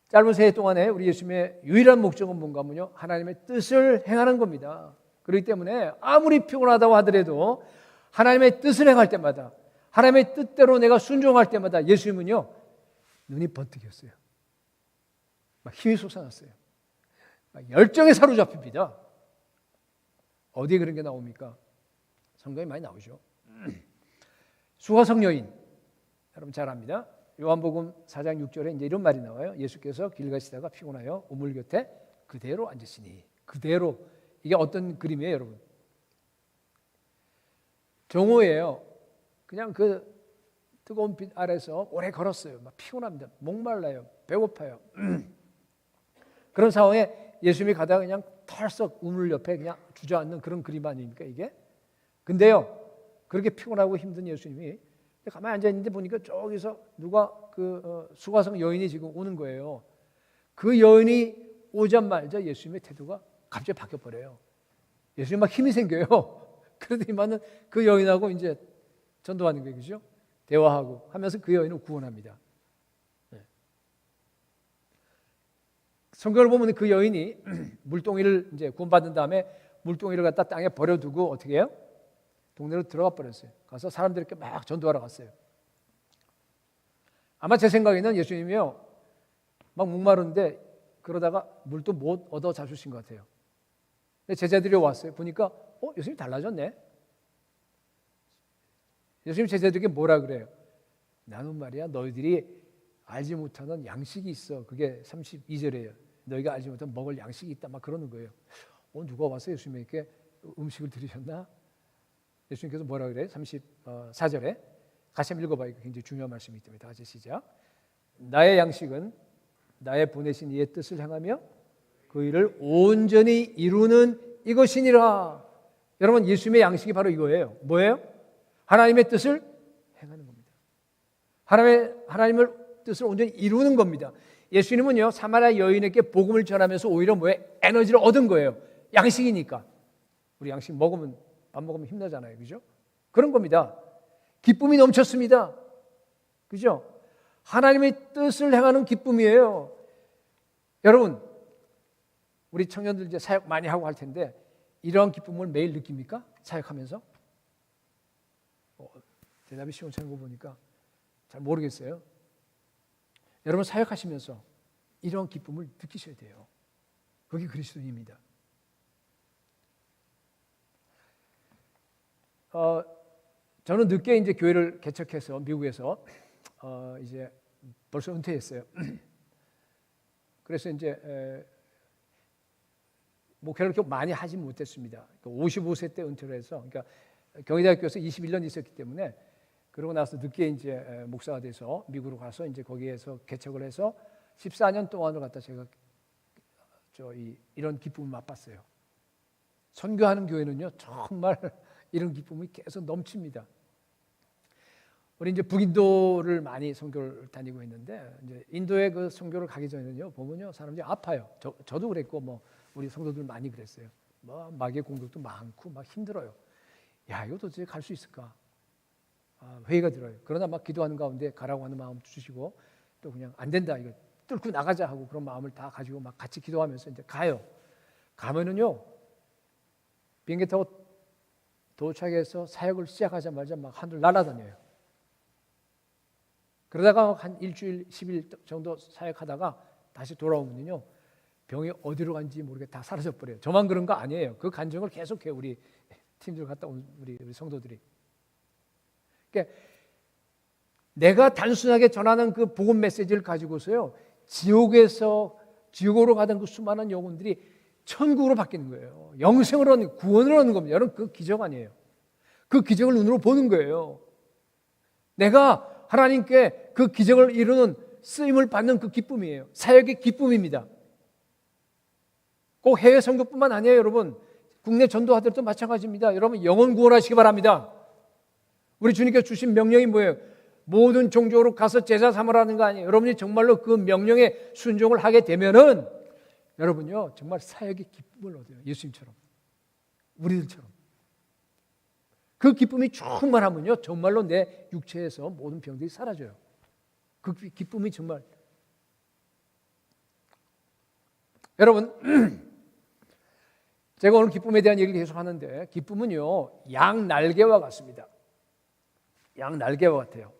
Speaker 4: 짧은 세해 동안에 우리 예수님의 유일한 목적은 뭔가 하면요, 하나님의 뜻을 행하는 겁니다. 그렇기 때문에 아무리 피곤하다고 하더라도 하나님의 뜻을 행할 때마다 하나님의 뜻대로 내가 순종할 때마다 예수님은요 눈이 번뜩였어요. 막 힘이 솟아났어요. 막 열정에 사로잡힙니다. 어디에 그런 게 나옵니까? 성경에 많이 나오죠. 수가성 여인, 여러분 잘 압니다. 요한복음 4장 6절에 이제 이런 말이 나와요. 예수께서 길 가시다가 피곤하여 우물 곁에 그대로 앉으시니. 그대로. 이게 어떤 그림이에요, 여러분? 정오예요. 그냥 그 뜨거운 빛 아래서 오래 걸었어요. 막 피곤합니다. 목말라요. 배고파요. 그런 상황에 예수님이 가다가 그냥 털썩 우물 옆에 그냥 주저앉는 그런 그림 아닙니까 이게? 근데요, 그렇게 피곤하고 힘든 예수님이 가만히 앉아 있는데 보니까 저기서 누가 수가성 여인이 지금 오는 거예요. 그 여인이 오자마자 예수님의 태도가 갑자기 바뀌어 버려요. 예수님 막 힘이 생겨요. 그러더니만은 그 여인하고 이제 전도하는 거예요, 그죠? 대화하고 하면서 그 여인을 구원합니다. 성경을 보면 그 여인이 물동이를 이제 구원받은 다음에 물동이를 갖다 땅에 버려두고 어떻게 해요? 동네로 들어가 버렸어요. 가서 사람들에게 막 전도하러 갔어요. 아마 제 생각에는 예수님이요, 막 목마른데 그러다가 물도 못 얻어 잡수신 것 같아요. 근데 제자들이 왔어요. 보니까 예수님 달라졌네. 예수님 제자들에게 뭐라 그래요? 나는 말이야, 너희들이 알지 못하는 양식이 있어. 그게 32절이에요. 너희가 알지 못하는 먹을 양식이 있다. 막 그러는 거예요. 누가 와서 예수님에게 음식을 드리셨나? 예수님께서 뭐라 그래요? 34절에 같이 한번 읽어봐요. 굉장히 중요한 말씀이기 때문에 다 같이 시작. 나의 양식은 나의 보내신 이의 뜻을 행하며 그 일을 온전히 이루는 이것이니라. 여러분, 예수님의 양식이 바로 이거예요. 뭐예요? 하나님의 뜻을 행하는 겁니다. 하나님의 뜻을 온전히 이루는 겁니다. 예수님은요, 사마리아 여인에게 복음을 전하면서 오히려 뭐예요? 에너지를 얻은 거예요. 양식이니까. 우리 양식 먹으면, 밥 먹으면 힘나잖아요. 그죠? 그런 겁니다. 기쁨이 넘쳤습니다. 그죠? 하나님의 뜻을 행하는 기쁨이에요. 여러분, 우리 청년들 이제 사역 많이 하고 할 텐데 이러한 기쁨을 매일 느낍니까? 사역하면서? 대답이 시원찮은 거 보니까 잘 모르겠어요. 여러분, 사역하시면서 이런 기쁨을 느끼셔야 돼요. 그게 그리스도인입니다. 저는 늦게 이제 교회를 개척해서 미국에서 이제 벌써 은퇴했어요. 그래서 이제 목회를 그렇게 많이 하지 못했습니다. 55세 때 은퇴를 해서, 그러니까 경희대학교에서 21년 있었기 때문에, 그러고 나서 늦게 이제 목사가 돼서 미국으로 가서 이제 거기에서 개척을 해서 14년 동안을 갖다 제가 이런 기쁨을 맛봤어요. 선교하는 교회는요, 정말 이런 기쁨이 계속 넘칩니다. 우리 이제 북인도를 많이 선교를 다니고 있는데, 이제 인도에 그 선교를 가기 전에는요, 보면요, 사람들이 아파요. 저도 그랬고, 뭐 우리 성도들 많이 그랬어요. 뭐 마귀의 공격도 많고 막 힘들어요. 야, 이거 도대체 갈 수 있을까? 회의가 들어요. 그러나 막 기도하는 가운데 가라고 하는 마음 주시고, 또 그냥 안 된다, 이거 뚫고 나가자 하고 그런 마음을 다 가지고 막 같이 기도하면서 이제 가요. 가면은요, 비행기 타고 도착해서 사역을 시작하자마자 막 하늘 날아다녀요. 그러다가 한 일주일, 10일 정도 사역하다가 다시 돌아오면요, 병이 어디로 간지 모르게 다 사라져 버려요. 저만 그런 거 아니에요. 그 간증을 계속해요. 우리 팀들 갔다 온 우리 성도들이. 그러니까 내가 단순하게 전하는 그 복음 메시지를 가지고서요, 지옥으로 가던 그 수많은 영혼들이 천국으로 바뀌는 거예요. 영생을 얻는, 구원을 얻는 겁니다. 여러분, 그 기적 아니에요. 그 기적을 눈으로 보는 거예요. 내가 하나님께 그 기적을 이루는 쓰임을 받는 그 기쁨이에요. 사역의 기쁨입니다. 꼭 해외 선교뿐만 아니에요, 여러분. 국내 전도하들도 마찬가지입니다. 여러분, 영혼 구원하시기 바랍니다. 우리 주님께서 주신 명령이 뭐예요? 모든 종족으로 가서 제자 삼으라는 거 아니에요. 여러분이 정말로 그 명령에 순종을 하게 되면은 여러분요, 정말 사역의 기쁨을 얻어요. 예수님처럼, 우리들처럼. 그 기쁨이 충만하면요, 정말로 내 육체에서 모든 병들이 사라져요. 그 기쁨이 정말. 여러분, 제가 오늘 기쁨에 대한 얘기를 계속 하는데, 기쁨은요, 양 날개와 같습니다. 양 날개와 같아요.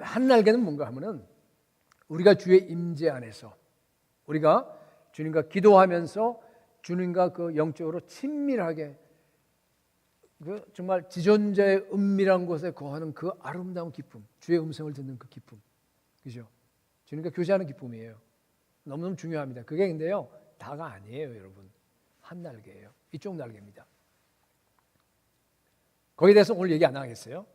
Speaker 4: 한 날개는 뭔가 하면은, 우리가 주의 임재 안에서, 우리가 주님과 기도하면서 주님과 그 영적으로 친밀하게, 그 정말 지존자의 은밀한 곳에 거하는 그 아름다운 기쁨, 주의 음성을 듣는 그 기쁨, 그죠? 주님과 교제하는 기쁨이에요. 너무너무 중요합니다. 그게 근데요, 다가 아니에요, 여러분. 한 날개예요. 이쪽 날개입니다. 거기에 대해서 오늘 얘기 안 하겠어요.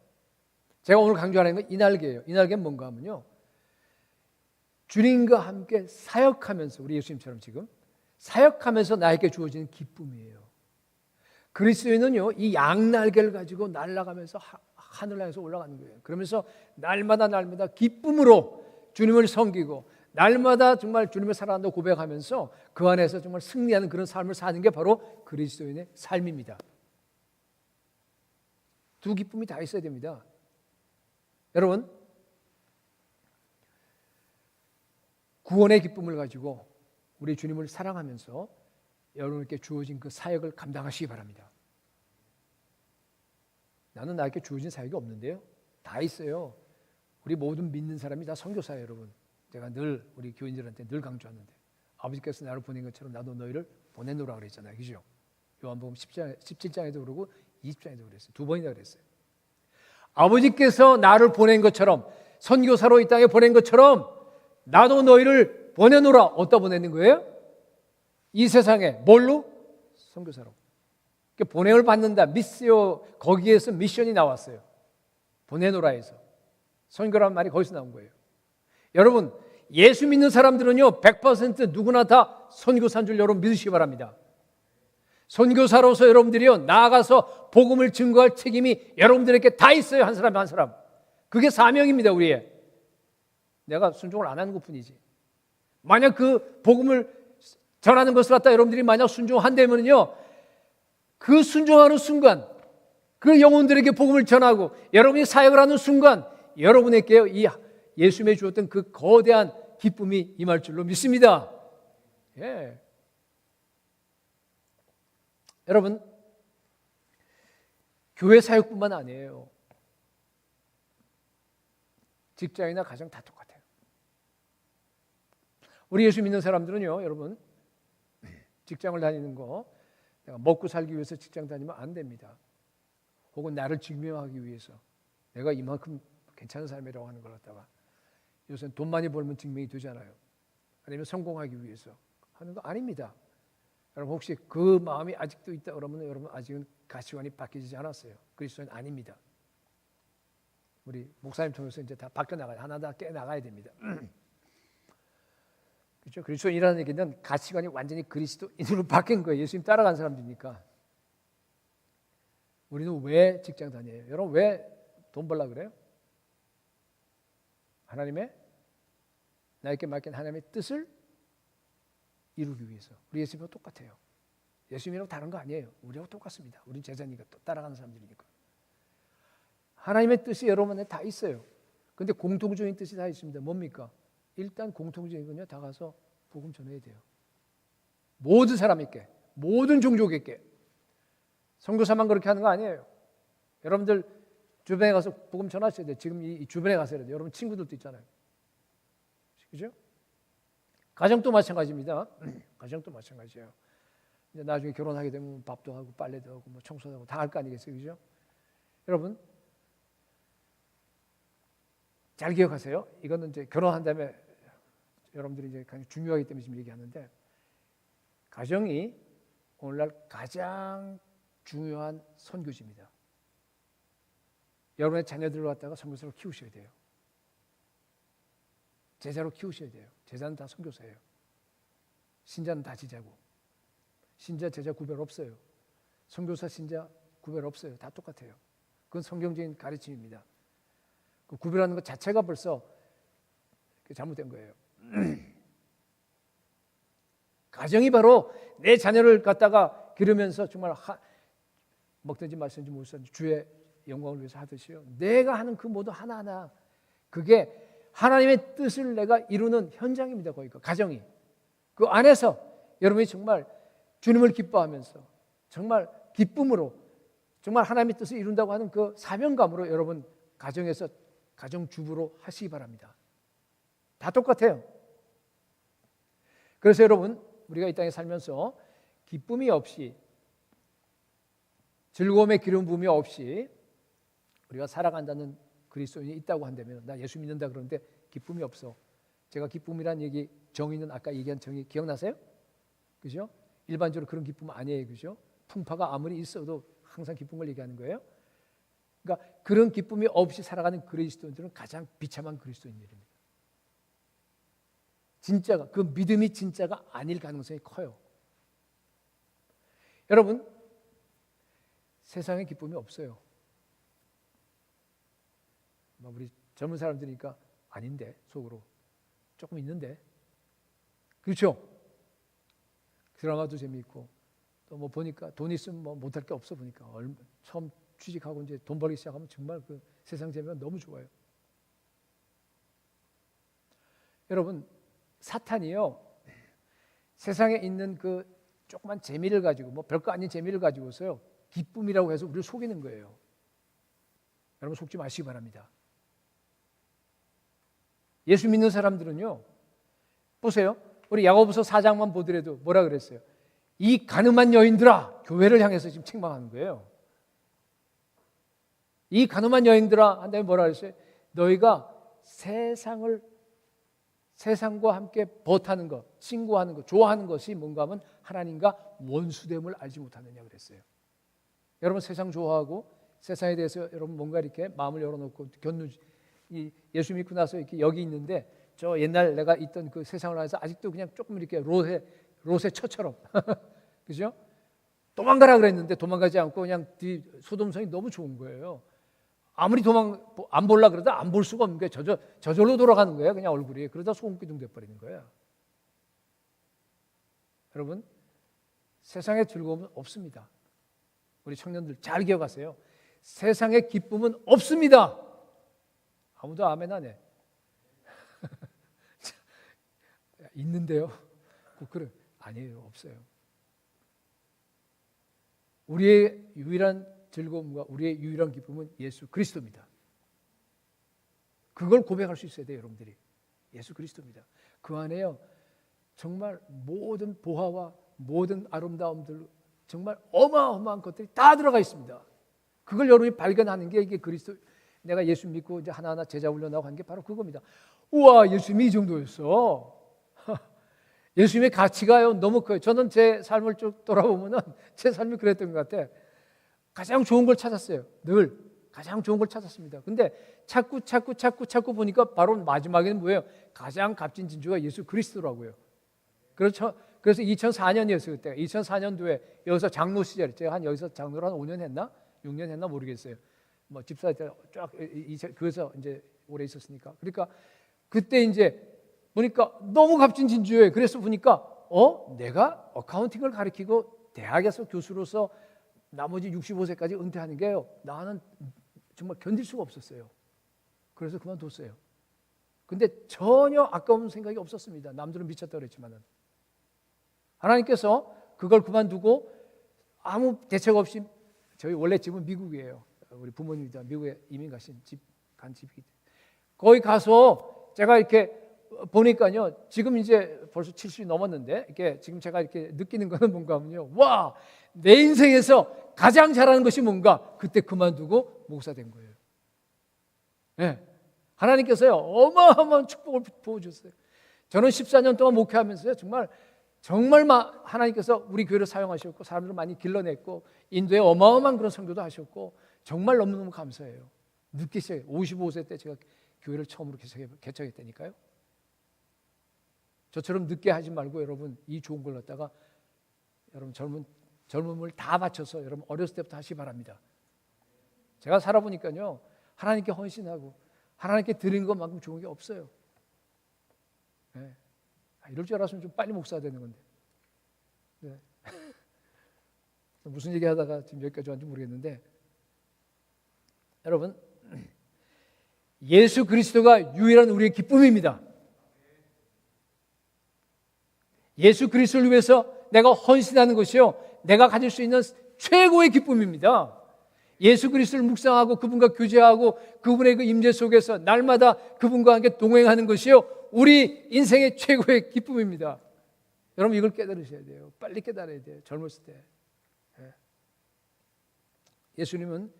Speaker 4: 제가 오늘 강조하는 건 이 날개예요. 이 날개는 뭔가 하면요, 주님과 함께 사역하면서, 우리 예수님처럼 지금 사역하면서 나에게 주어지는 기쁨이에요. 그리스도인은요, 이 양날개를 가지고 날아가면서 하늘 향해서 올라가는 거예요. 그러면서 날마다 기쁨으로 주님을 섬기고, 날마다 정말 주님을 사랑한다고 고백하면서 그 안에서 정말 승리하는 그런 삶을 사는 게 바로 그리스도인의 삶입니다. 두 기쁨이 다 있어야 됩니다. 여러분, 구원의 기쁨을 가지고 우리 주님을 사랑하면서 여러분께 주어진 그 사역을 감당하시기 바랍니다. 나는 나에게 주어진 사역이 없는데요. 다 있어요. 우리 모든 믿는 사람이 다 선교사예요, 여러분. 제가 늘 우리 교인들한테 늘 강조하는데 아버지께서 나를 보낸 것처럼 나도 너희를 보내노라 그랬잖아요. 그죠? 요한복음 17장에도 그러고 20장에도 그랬어요. 두 번이나 그랬어요. 아버지께서 나를 보낸 것처럼 선교사로 이 땅에 보낸 것처럼 나도 너희를 보내노라. 어디다 보내는 거예요? 이 세상에 뭘로? 선교사로. 보냄을 받는다. 미스요. 거기에서 미션이 나왔어요. 보내노라에서. 선교라는 말이 거기서 나온 거예요. 여러분, 예수 믿는 사람들은요 100% 누구나 다 선교사인 줄 여러분 믿으시기 바랍니다. 선교사로서 여러분들이요 나아가서 복음을 증거할 책임이 여러분들에게 다 있어요. 한 사람 한 사람. 그게 사명입니다. 우리의. 내가 순종을 안 하는 것뿐이지. 만약 그 복음을 전하는 것을 갖다 여러분들이 만약 순종한다면요 그 순종하는 순간 그 영혼들에게 복음을 전하고 여러분이 사역을 하는 순간 여러분에게 이 예수님이 주었던 그 거대한 기쁨이 임할 줄로 믿습니다. 예. 여러분, 교회 사역뿐만 아니에요. 직장이나 가정 다 똑같아요. 우리 예수 믿는 사람들은요, 여러분, 직장을 다니는 거 내가 먹고 살기 위해서 직장 다니면 안 됩니다. 혹은 나를 증명하기 위해서 내가 이만큼 괜찮은 삶이라고 하는 걸 갖다가 요새는 돈 많이 벌면 증명이 되잖아요. 아니면 성공하기 위해서 하는 거 아닙니다. 여러분 혹시 그 마음이 아직도 있다 그러면 여러분 아직은 가치관이 바뀌지 않았어요. 그리스도인 아닙니다. 우리 목사님 통해서 이제 다 바뀌어 나가야 하나 다 깨 나가야 됩니다. 그렇죠? 그리스도인이라는 얘기는 가치관이 완전히 그리스도인으로 바뀐 거예요. 예수님 따라간 사람들이니까. 우리는 왜 직장 다녀요? 여러분 왜 돈 벌려고 그래요? 하나님의 나에게 맡긴 하나님의 뜻을 이루기 위해서. 우리 예수님하고 똑같아요. 예수님이라고 다른 거 아니에요. 우리하고 똑같습니다. 우린 제자니까 또 따라가는 사람들이니까. 하나님의 뜻이 여러분에 다 있어요. 근데 공통적인 뜻이 다 있습니다. 뭡니까? 일단 공통적인 건요. 다 가서 복음 전해야 돼요. 모든 사람에게, 모든 종족에게. 선교사만 그렇게 하는 거 아니에요. 여러분들 주변에 가서 복음 전하셔야 돼요. 지금 이 주변에 가서 해야 돼요. 여러분 친구들도 있잖아요. 그죠? 가정도 마찬가지입니다. 가정도 마찬가지예요. 이제 나중에 결혼하게 되면 밥도 하고 빨래도 하고 뭐 청소도 하고 다 할 거 아니겠어요, 그죠? 여러분 잘 기억하세요. 이거는 이제 결혼한 다음에 여러분들이 이제 굉장히 중요하기 때문에 지금 얘기하는데 가정이 오늘날 가장 중요한 선교지입니다. 여러분의 자녀들을 갖다가 선교사로 키우셔야 돼요. 제자로 키우셔야 돼요. 제자는 다 선교사예요. 신자는 다 제자고. 신자 제자 구별 없어요. 선교사 신자 구별 없어요. 다 똑같아요. 그건 성경적인 가르침입니다. 그 구별하는 것 자체가 벌써 잘못된 거예요. 가정이 바로 내 자녀를 갖다가 기르면서 정말 먹든지 마시든지 무엇이든지 주의 영광을 위해서 하듯이요. 내가 하는 그 모두 하나하나 그게 하나님의 뜻을 내가 이루는 현장입니다. 거기가 가정이. 그 안에서 여러분이 정말 주님을 기뻐하면서 정말 기쁨으로 정말 하나님의 뜻을 이룬다고 하는 그 사명감으로 여러분 가정에서 가정주부로 하시기 바랍니다. 다 똑같아요. 그래서 여러분 우리가 이 땅에 살면서 기쁨이 없이 즐거움의 기름 부음이 없이 우리가 살아간다는 그리스도인이 있다고 한다면 나 예수 믿는다 그러는데 기쁨이 없어. 제가 기쁨이란 얘기 정의는 아까 얘기한 정의 기억나세요? 그죠? 일반적으로 그런 기쁨 아니에요. 그죠? 풍파가 아무리 있어도 항상 기쁨을 얘기하는 거예요. 그러니까 그런 기쁨이 없이 살아가는 그리스도인들은 가장 비참한 그리스도인들입니다. 진짜가 그 믿음이 진짜가 아닐 가능성이 커요. 여러분 세상에 기쁨이 없어요. 우리 젊은 사람들이니까 아닌데 속으로 조금 있는데 그렇죠? 드라마도 재미있고 또 뭐 보니까 돈 있으면 뭐 못할 게 없어 보니까 처음 취직하고 이제 돈 벌기 시작하면 정말 그 세상 재미가 너무 좋아요. 여러분 사탄이요, 세상에 있는 그 조그만 재미를 가지고, 뭐 별거 아닌 재미를 가지고서요, 기쁨이라고 해서 우리를 속이는 거예요. 여러분 속지 마시기 바랍니다. 예수 믿는 사람들은요, 보세요. 우리 야고보서 4장만 보더라도 뭐라 그랬어요? 이 가늠한 여인들아, 교회를 향해서 지금 책망하는 거예요. 이 가늠한 여인들아 한 다음에 뭐라 그랬어요? 너희가 세상과 함께 벗하는 것, 친구하는 것, 좋아하는 것이 뭔가 하면 하나님과 원수됨을 알지 못하느냐 그랬어요. 여러분 세상 좋아하고 세상에 대해서 여러분 뭔가 이렇게 마음을 열어놓고 예수 믿고 나서 이렇게 여기 있는데 저 옛날 내가 있던 그 세상을 안에서 아직도 그냥 조금 이렇게 롯의 처처럼 그죠? 도망가라 그랬는데 도망가지 않고 그냥 소돔성이 너무 좋은 거예요. 아무리 안 볼라 그러다 안 볼 수가 없는 거예요. 저절로 돌아가는 거예요. 그냥 얼굴이. 그러다 소금기둥 돼버리는 거예요. 여러분 세상의 즐거움은 없습니다. 우리 청년들 잘 기억하세요. 세상의 기쁨은 없습니다. 아무도 아멘 안 해. 있는데요. 그래 아니에요. 없어요. 우리의 유일한 즐거움과 우리의 유일한 기쁨은 예수 그리스도입니다. 그걸 고백할 수 있어야 돼요, 여러분들이. 예수 그리스도입니다. 그 안에요, 정말 모든 보화와 모든 아름다움들, 정말 어마어마한 것들이 다 들어가 있습니다. 그걸 여러분이 발견하는 게 이게 그리스도, 내가 예수 믿고 이제 하나하나 제자 훈련하고 한 게 바로 그겁니다. 우와, 예수님이 이 정도였어. 예수님의 가치가요 너무 커요. 저는 제 삶을 쭉 돌아보면은 제 삶이 그랬던 것 같아. 가장 좋은 걸 찾았어요. 늘 가장 좋은 걸 찾았습니다. 근데 자꾸 보니까 바로 마지막에는 뭐예요? 가장 값진 진주가 예수 그리스도라고요. 그렇죠. 그래서 2004년이었어요. 그때 2004년도에 여기서 장로 시절, 제가 여기서 장로를 한 5년 했나 6년 했나 모르겠어요. 뭐 집사 때 쫙 교회에서 이제 오래 있었으니까. 그러니까 그때 이제 보니까 너무 값진 진주예요. 그래서 보니까 내가 어카운팅을 가르치고 대학에서 교수로서 나머지 65세까지 은퇴하는 게요, 나는 정말 견딜 수가 없었어요. 그래서 그만뒀어요. 근데 전혀 아까운 생각이 없었습니다. 남들은 미쳤다 그랬지만은 하나님께서 그걸 그만두고 아무 대책 없이, 저희 원래 집은 미국이에요. 우리 부모님이 다 미국에 이민 가신 간 집이, 거기 가서 제가 이렇게 보니까요, 지금 이제 벌써 70이 넘었는데, 이렇게 지금 제가 이렇게 느끼는 거는 뭔가 하면요, 와, 내 인생에서 가장 잘하는 것이 뭔가, 그때 그만두고 목사 된 거예요. 네. 하나님께서요, 어마어마한 축복을 부어주셨어요. 저는 14년 동안 목회하면서요, 정말 하나님께서 우리 교회를 사용하셨고, 사람들을 많이 길러냈고, 인도에 어마어마한 그런 선교도 하셨고, 정말 너무너무 감사해요. 늦게 시작해요. 55세 때 제가 교회를 처음으로 개척했다니까요. 저처럼 늦게 하지 말고 여러분, 이 좋은 걸 갖다가 여러분 젊음을 다 바쳐서 여러분 어렸을 때부터 하시기 바랍니다. 제가 살아보니까요, 하나님께 헌신하고 하나님께 드리는 것만큼 좋은 게 없어요. 네. 이럴 줄 알았으면 좀 빨리 목사가 되는 건데. 네. 무슨 얘기 하다가 지금 여기까지 왔는지 모르겠는데, 여러분 예수 그리스도가 유일한 우리의 기쁨입니다. 예수 그리스도를 위해서 내가 헌신하는 것이요, 내가 가질 수 있는 최고의 기쁨입니다. 예수 그리스도를 묵상하고 그분과 교제하고 그분의 그 임재 속에서 날마다 그분과 함께 동행하는 것이요, 우리 인생의 최고의 기쁨입니다. 여러분 이걸 깨달으셔야 돼요. 빨리 깨달아야 돼요. 젊었을 때. 예수님은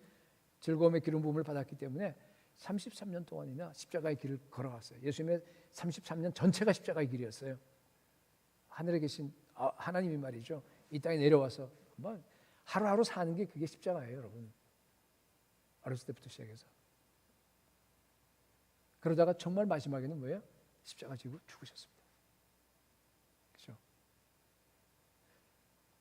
Speaker 4: 즐거움의 기름 부음을 받았기 때문에 33년 동안이나 십자가의 길을 걸어갔어요. 예수님의 33년 전체가 십자가의 길이었어요. 하늘에 계신 하나님이 말이죠, 이 땅에 내려와서 하루하루 사는 게 그게 십자가예요, 여러분. 어렸을 때부터 시작해서. 그러다가 정말 마지막에는 뭐예요? 십자가 지고 죽으셨습니다. 그렇죠?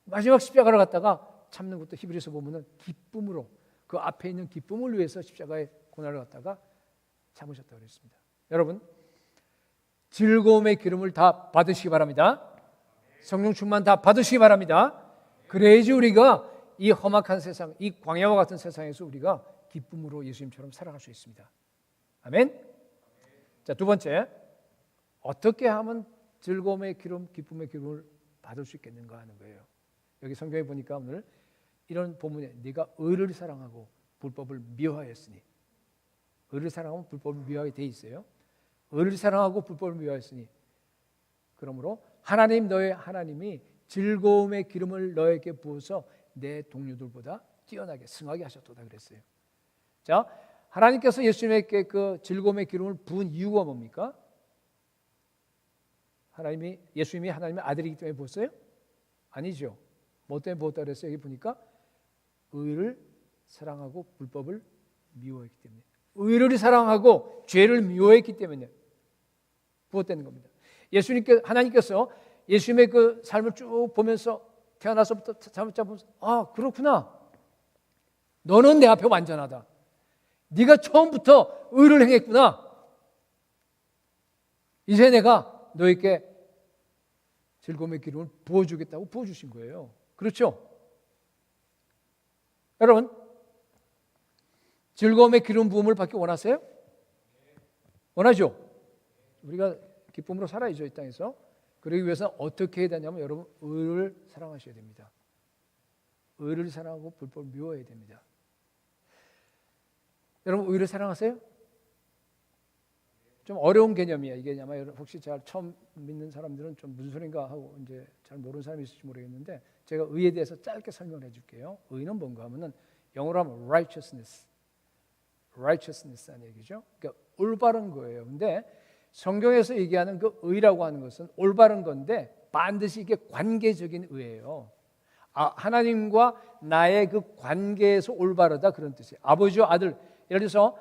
Speaker 4: 마지막 십자가를 갖다가 참는 것도 히브리서 보면은 기쁨으로, 그 앞에 있는 기쁨을 위해서 십자가의 고난을 갖다가 참으셨다고 그랬습니다. 여러분 즐거움의 기름을 다 받으시기 바랍니다. 성령 충만 다 받으시기 바랍니다. 그래야지 우리가 이 험악한 세상, 이 광야와 같은 세상에서 우리가 기쁨으로 예수님처럼 살아갈 수 있습니다. 아멘. 자, 두 번째, 어떻게 하면 즐거움의 기름, 기쁨의 기름을 받을 수 있겠는가 하는 거예요. 여기 성경에 보니까 오늘 이런 본문에 네가 의를 사랑하고 불법을 미워하였으니, 의를 사랑하면 불법을 미워하게 돼 있어요. 의를 사랑하고 불법을 미워하였으니, 그러므로 하나님 너의 하나님이 즐거움의 기름을 너에게 부어서 내 동료들보다 뛰어나게 승하게 하셨도다 그랬어요. 자, 하나님께서 예수님에게 그 즐거움의 기름을 부은 이유가 뭡니까? 예수님이 하나님의 아들이기 때문에 부었어요? 아니죠. 뭐 때문에 부었다 그랬어요? 여기 보니까 의를 사랑하고 불법을 미워했기 때문에, 의를 사랑하고 죄를 미워했기 때문에 부었다는 겁니다. 하나님께서 예수님의 그 삶을 쭉 보면서 태어나서부터 보면서 아, 그렇구나. 너는 내 앞에 완전하다. 네가 처음부터 의를 행했구나. 이제 내가 너에게 즐거움의 기름을 부어주겠다고 부어주신 거예요. 그렇죠? 여러분, 즐거움의 기름 부음을 받기 원하세요? 원하죠? 우리가 기쁨으로 살아야죠, 이 땅에서. 그러기 위해서 어떻게 해야 되냐면 여러분, 의를 사랑하셔야 됩니다. 의를 사랑하고 불법을 미워해야 됩니다. 여러분, 의를 사랑하세요? 좀 어려운 개념이에요. 이게 아마 혹시 잘 처음 믿는 사람들은 좀 무슨 소린가 하고 이제 잘 모르는 사람이 있을지 모르겠는데, 제가 의에 대해서 짧게 설명을 해줄게요. 의는 뭔가 하면은 영어로 하면 righteousness라는 얘기죠. 그러니까 올바른 거예요. 근데 성경에서 얘기하는 그 의라고 하는 것은 올바른 건데 반드시 이게 관계적인 의예요. 하나님과 나의 그 관계에서 올바르다, 그런 뜻이에요. 아버지와 아들, 예를 들어서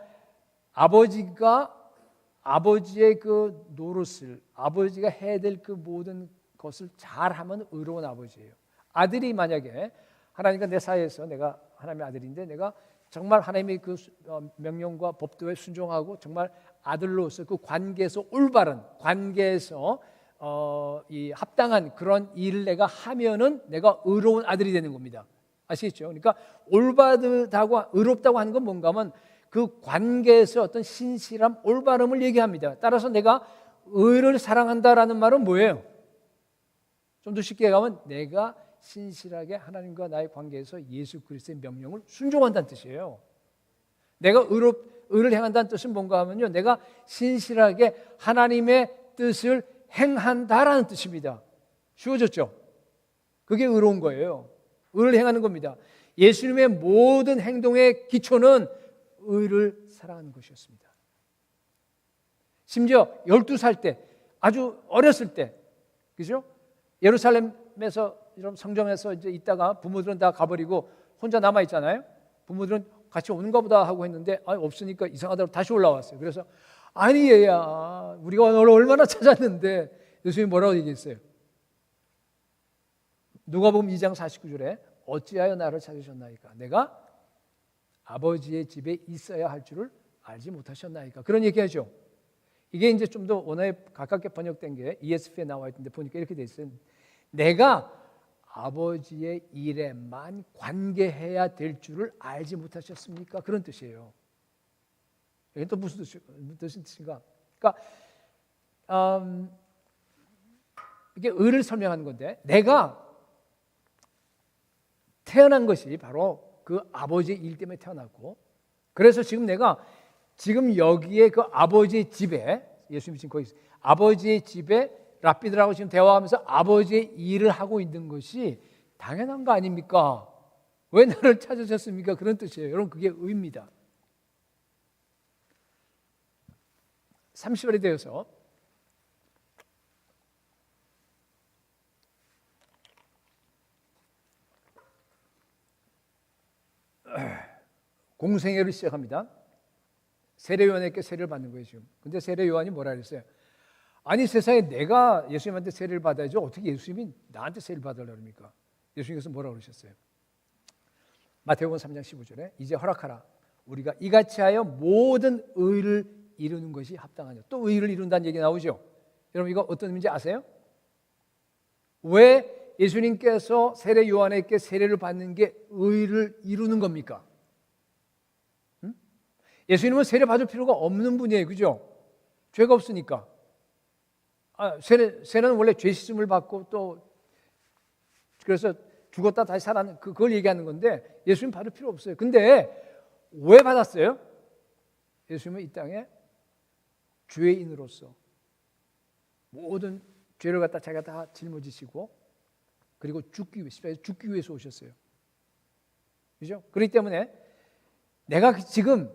Speaker 4: 아버지의 그 노릇을, 아버지가 해야 될 그 모든 것을 잘하면 의로운 아버지예요. 아들이 만약에 하나님과 내 사이에서 내가 하나님의 아들인데 내가 정말 하나님의 그 명령과 법도에 순종하고 정말 아들로서 그 관계에서 올바른 관계에서 이 합당한 그런 일을 내가 하면은 내가 의로운 아들이 되는 겁니다. 아시겠죠? 그러니까 올바르다고 의롭다고 하는 건 뭔가 하면 그 관계에서 어떤 신실함, 올바름을 얘기합니다. 따라서 내가 의를 사랑한다라는 말은 뭐예요? 좀 더 쉽게 가면 내가 신실하게 하나님과 나의 관계에서 예수 그리스도의 명령을 순종한다는 뜻이에요. 내가 의를 행한다는 뜻은 뭔가 하면요, 내가 신실하게 하나님의 뜻을 행한다라는 뜻입니다. 쉬워졌죠? 그게 의로운 거예요. 의를 행하는 겁니다. 예수님의 모든 행동의 기초는 의를 사랑하는 것이었습니다. 심지어 12살 때, 아주 어렸을 때, 그죠? 예루살렘에서 이런 성전에서 이제 있다가 부모들은 다 가버리고 혼자 남아 있잖아요. 부모들은 같이 오는가 보다 하고 했는데 없으니까 이상하다고 다시 올라왔어요. 그래서 아니 얘야, 우리가 너를 얼마나 찾았는데, 예수님이 뭐라고 얘기했어요? 누가복음 2장 49절에 어찌하여 나를 찾으셨나이까? 내가 아버지의 집에 있어야 할 줄을 알지 못하셨나이까? 그런 얘기하죠. 이게 이제 좀 더 원어에 가깝게 번역된 게 ESV에 나와 있는데 보니까 이렇게 돼 있어요. 내가 아버지의 일에만 관계해야 될 줄을 알지 못하셨습니까? 그런 뜻이에요. 이게 또 무슨 뜻인가? 그러니까 이게 의를 설명하는 건데, 내가 태어난 것이 바로 그 아버지의 일 때문에 태어났고, 그래서 내가 여기에 그 아버지의 집에, 예수님이 지금 거기 있어요. 아버지의 집에 랍비들하고 지금 대화하면서 아버지의 일을 하고 있는 것이 당연한 거 아닙니까? 왜 나를 찾으셨습니까? 그런 뜻이에요. 여러분, 그게 의입니다. 30월이 되어서 공생애를 시작합니다. 세례요한에게 세례를 받는 거예요, 지금. 근데 세례요한이 뭐라 그랬어요? 아니, 세상에 내가 예수님한테 세례를 받아야죠. 어떻게 예수님이 나한테 세례를 받으려고 합니까? 예수님께서 뭐라고 그러셨어요? 마태복음 3장 15절에 이제 허락하라. 우리가 이같이 하여 모든 의를 이루는 것이 합당하냐. 또 의를 이룬다는 얘기 나오죠. 여러분, 이거 어떤 의미인지 아세요? 왜 예수님께서 세례 요한에게 세례를 받는 게 의를 이루는 겁니까? 예수님은 세례 받을 필요가 없는 분이에요. 그죠? 죄가 없으니까. 세는 원래 죄 씻음을 받고 또 그래서 죽었다 다시 살아난 그걸 얘기하는 건데 예수님 받을 필요 없어요. 근데 왜 받았어요? 예수님은 이 땅에 죄인으로서 모든 죄를 갖다 자기가 다 짊어지시고 그리고 죽기 위해서 오셨어요. 그죠? 그렇기 때문에 내가 지금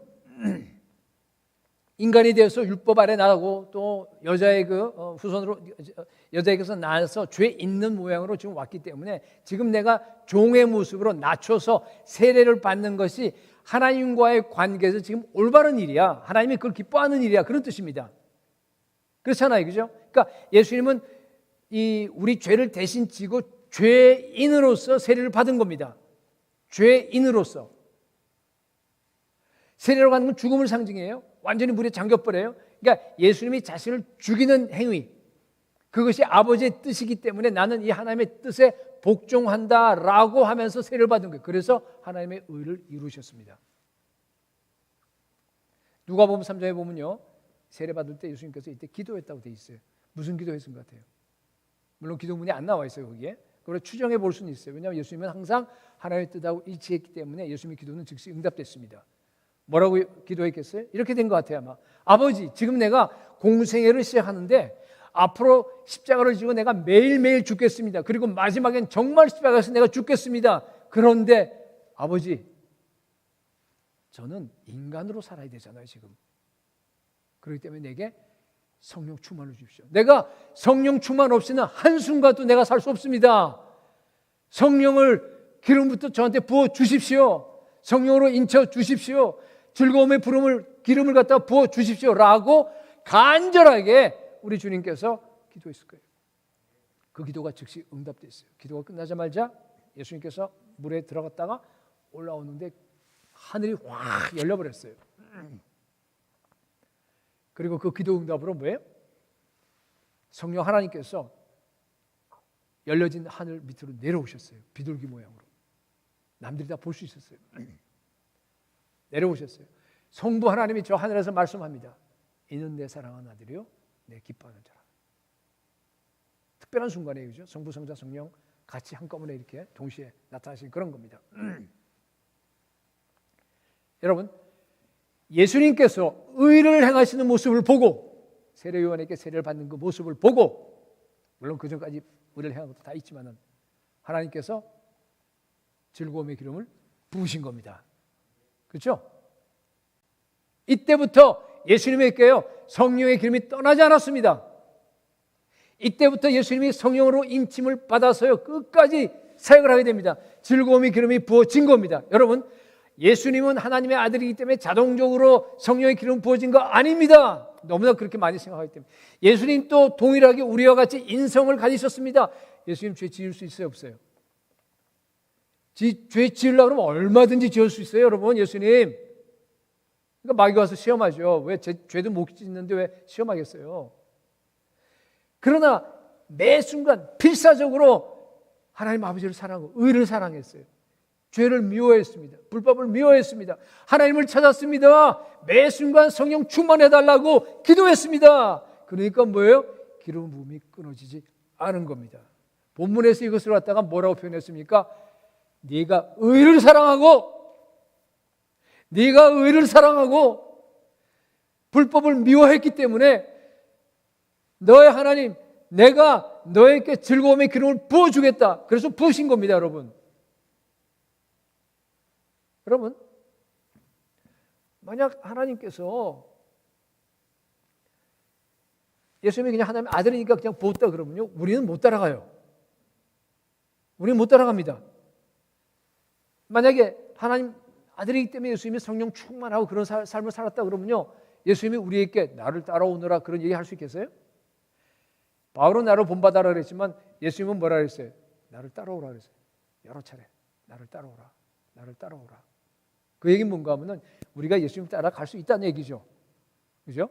Speaker 4: 인간이 되어서 율법 아래 나가고 또 여자의 후손으로 여자에게서 나서 죄 있는 모양으로 지금 왔기 때문에 지금 내가 종의 모습으로 낮춰서 세례를 받는 것이 하나님과의 관계에서 지금 올바른 일이야. 하나님이 그걸 기뻐하는 일이야. 그런 뜻입니다. 그렇잖아요. 그죠? 그러니까 예수님은 우리 죄를 대신 지고 죄인으로서 세례를 받은 겁니다. 죄인으로서. 세례로 가는 건 죽음을 상징해요. 완전히 물에 잠겨버려요. 그러니까 예수님이 자신을 죽이는 행위, 그것이 아버지의 뜻이기 때문에 나는 이 하나님의 뜻에 복종한다라고 하면서 세례를 받은 거예요. 그래서 하나님의 의를 이루셨습니다. 누가복음 3장에 보면요, 세례 받을 때 예수님께서 이때 기도했다고 돼 있어요. 무슨 기도했은 것 같아요? 물론 기도문이 안 나와 있어요 거기에. 그걸 추정해 볼 수는 있어요. 왜냐하면 예수님은 항상 하나님의 뜻하고 일치했기 때문에 예수님의 기도는 즉시 응답됐습니다. 뭐라고 기도했겠어요? 이렇게 된 것 같아요 아마. 아버지, 지금 내가 공생애를 시작하는데 앞으로 십자가를 지고 내가 매일매일 죽겠습니다. 그리고 마지막엔 정말 십자가에서 내가 죽겠습니다. 그런데 아버지, 저는 인간으로 살아야 되잖아요 지금. 그렇기 때문에 내게 성령 충만을 주십시오. 내가 성령 충만 없이는 한순간도 내가 살 수 없습니다. 성령을 기름부터 저한테 부어 주십시오. 성령으로 인쳐 주십시오. 즐거움의 기름을 갖다 부어 주십시오 라고 간절하게 우리 주님께서 기도했을 거예요. 그 기도가 즉시 응답됐어요. 기도가 끝나자마자 예수님께서 물에 들어갔다가 올라오는데 하늘이 확 열려버렸어요. 그리고 그 기도 응답으로 뭐예요? 성령 하나님께서 열려진 하늘 밑으로 내려오셨어요. 비둘기 모양으로. 남들이 다 볼 수 있었어요. 내려오셨어요. 성부 하나님이 저 하늘에서 말씀합니다. 이는 내 사랑하는 아들이요 내 기뻐하는 자라. 특별한 순간이에요. 그죠? 성부, 성자, 성령 같이 한꺼번에 이렇게 동시에 나타나신 그런 겁니다. 여러분, 예수님께서 의를 행하시는 모습을 보고 세례 요한에게 세례를 받는 그 모습을 보고, 물론 그 전까지 의를 행한 것도 다 있지만은 하나님께서 즐거움의 기름을 부으신 겁니다. 그렇죠? 이때부터 예수님에게요 성령의 기름이 떠나지 않았습니다. 이때부터 예수님이 성령으로 인침을 받아서요 끝까지 사역을 하게 됩니다. 즐거움의 기름이 부어진 겁니다. 여러분, 예수님은 하나님의 아들이기 때문에 자동적으로 성령의 기름 부어진 거 아닙니다. 너무나 그렇게 많이 생각하기 때문에. 예수님 또 동일하게 우리와 같이 인성을 가지셨습니다. 예수님 죄 지을 수 있어요, 없어요? 죄 지으려고 그러면 얼마든지 지을 수 있어요, 여러분. 예수님. 그러니까 마귀가 와서 시험하죠. 왜 죄도 못 짓는데 왜 시험하겠어요? 그러나 매 순간 필사적으로 하나님 아버지를 사랑하고 의를 사랑했어요. 죄를 미워했습니다. 불법을 미워했습니다. 하나님을 찾았습니다. 매 순간 성령 충만해달라고 기도했습니다. 그러니까 뭐예요? 기름 부음이 끊어지지 않은 겁니다. 본문에서 이것을 갖다가 뭐라고 표현했습니까? 네가 의를 사랑하고 불법을 미워했기 때문에 너의 하나님, 내가 너에게 즐거움의 기름을 부어주겠다. 그래서 부으신 겁니다, 여러분. 여러분, 만약 하나님께서 예수님이 그냥 하나님의 아들이니까 그냥 부었다 그러면요, 우리는 못 따라가요. 우리는 못 따라갑니다. 만약에 하나님 아들이기 때문에 예수님이 성령 충만하고 그런 삶을 살았다 그러면요, 예수님이 우리에게 나를 따라오너라 그런 얘기 할 수 있겠어요? 바울은 나를 본받아라 그랬지만 예수님은 뭐라 그랬어요? 나를 따라오라 그랬어요. 여러 차례 나를 따라오라, 나를 따라오라. 그 얘기는 뭔가 하면은 우리가 예수님 따라갈 수 있다는 얘기죠. 그죠?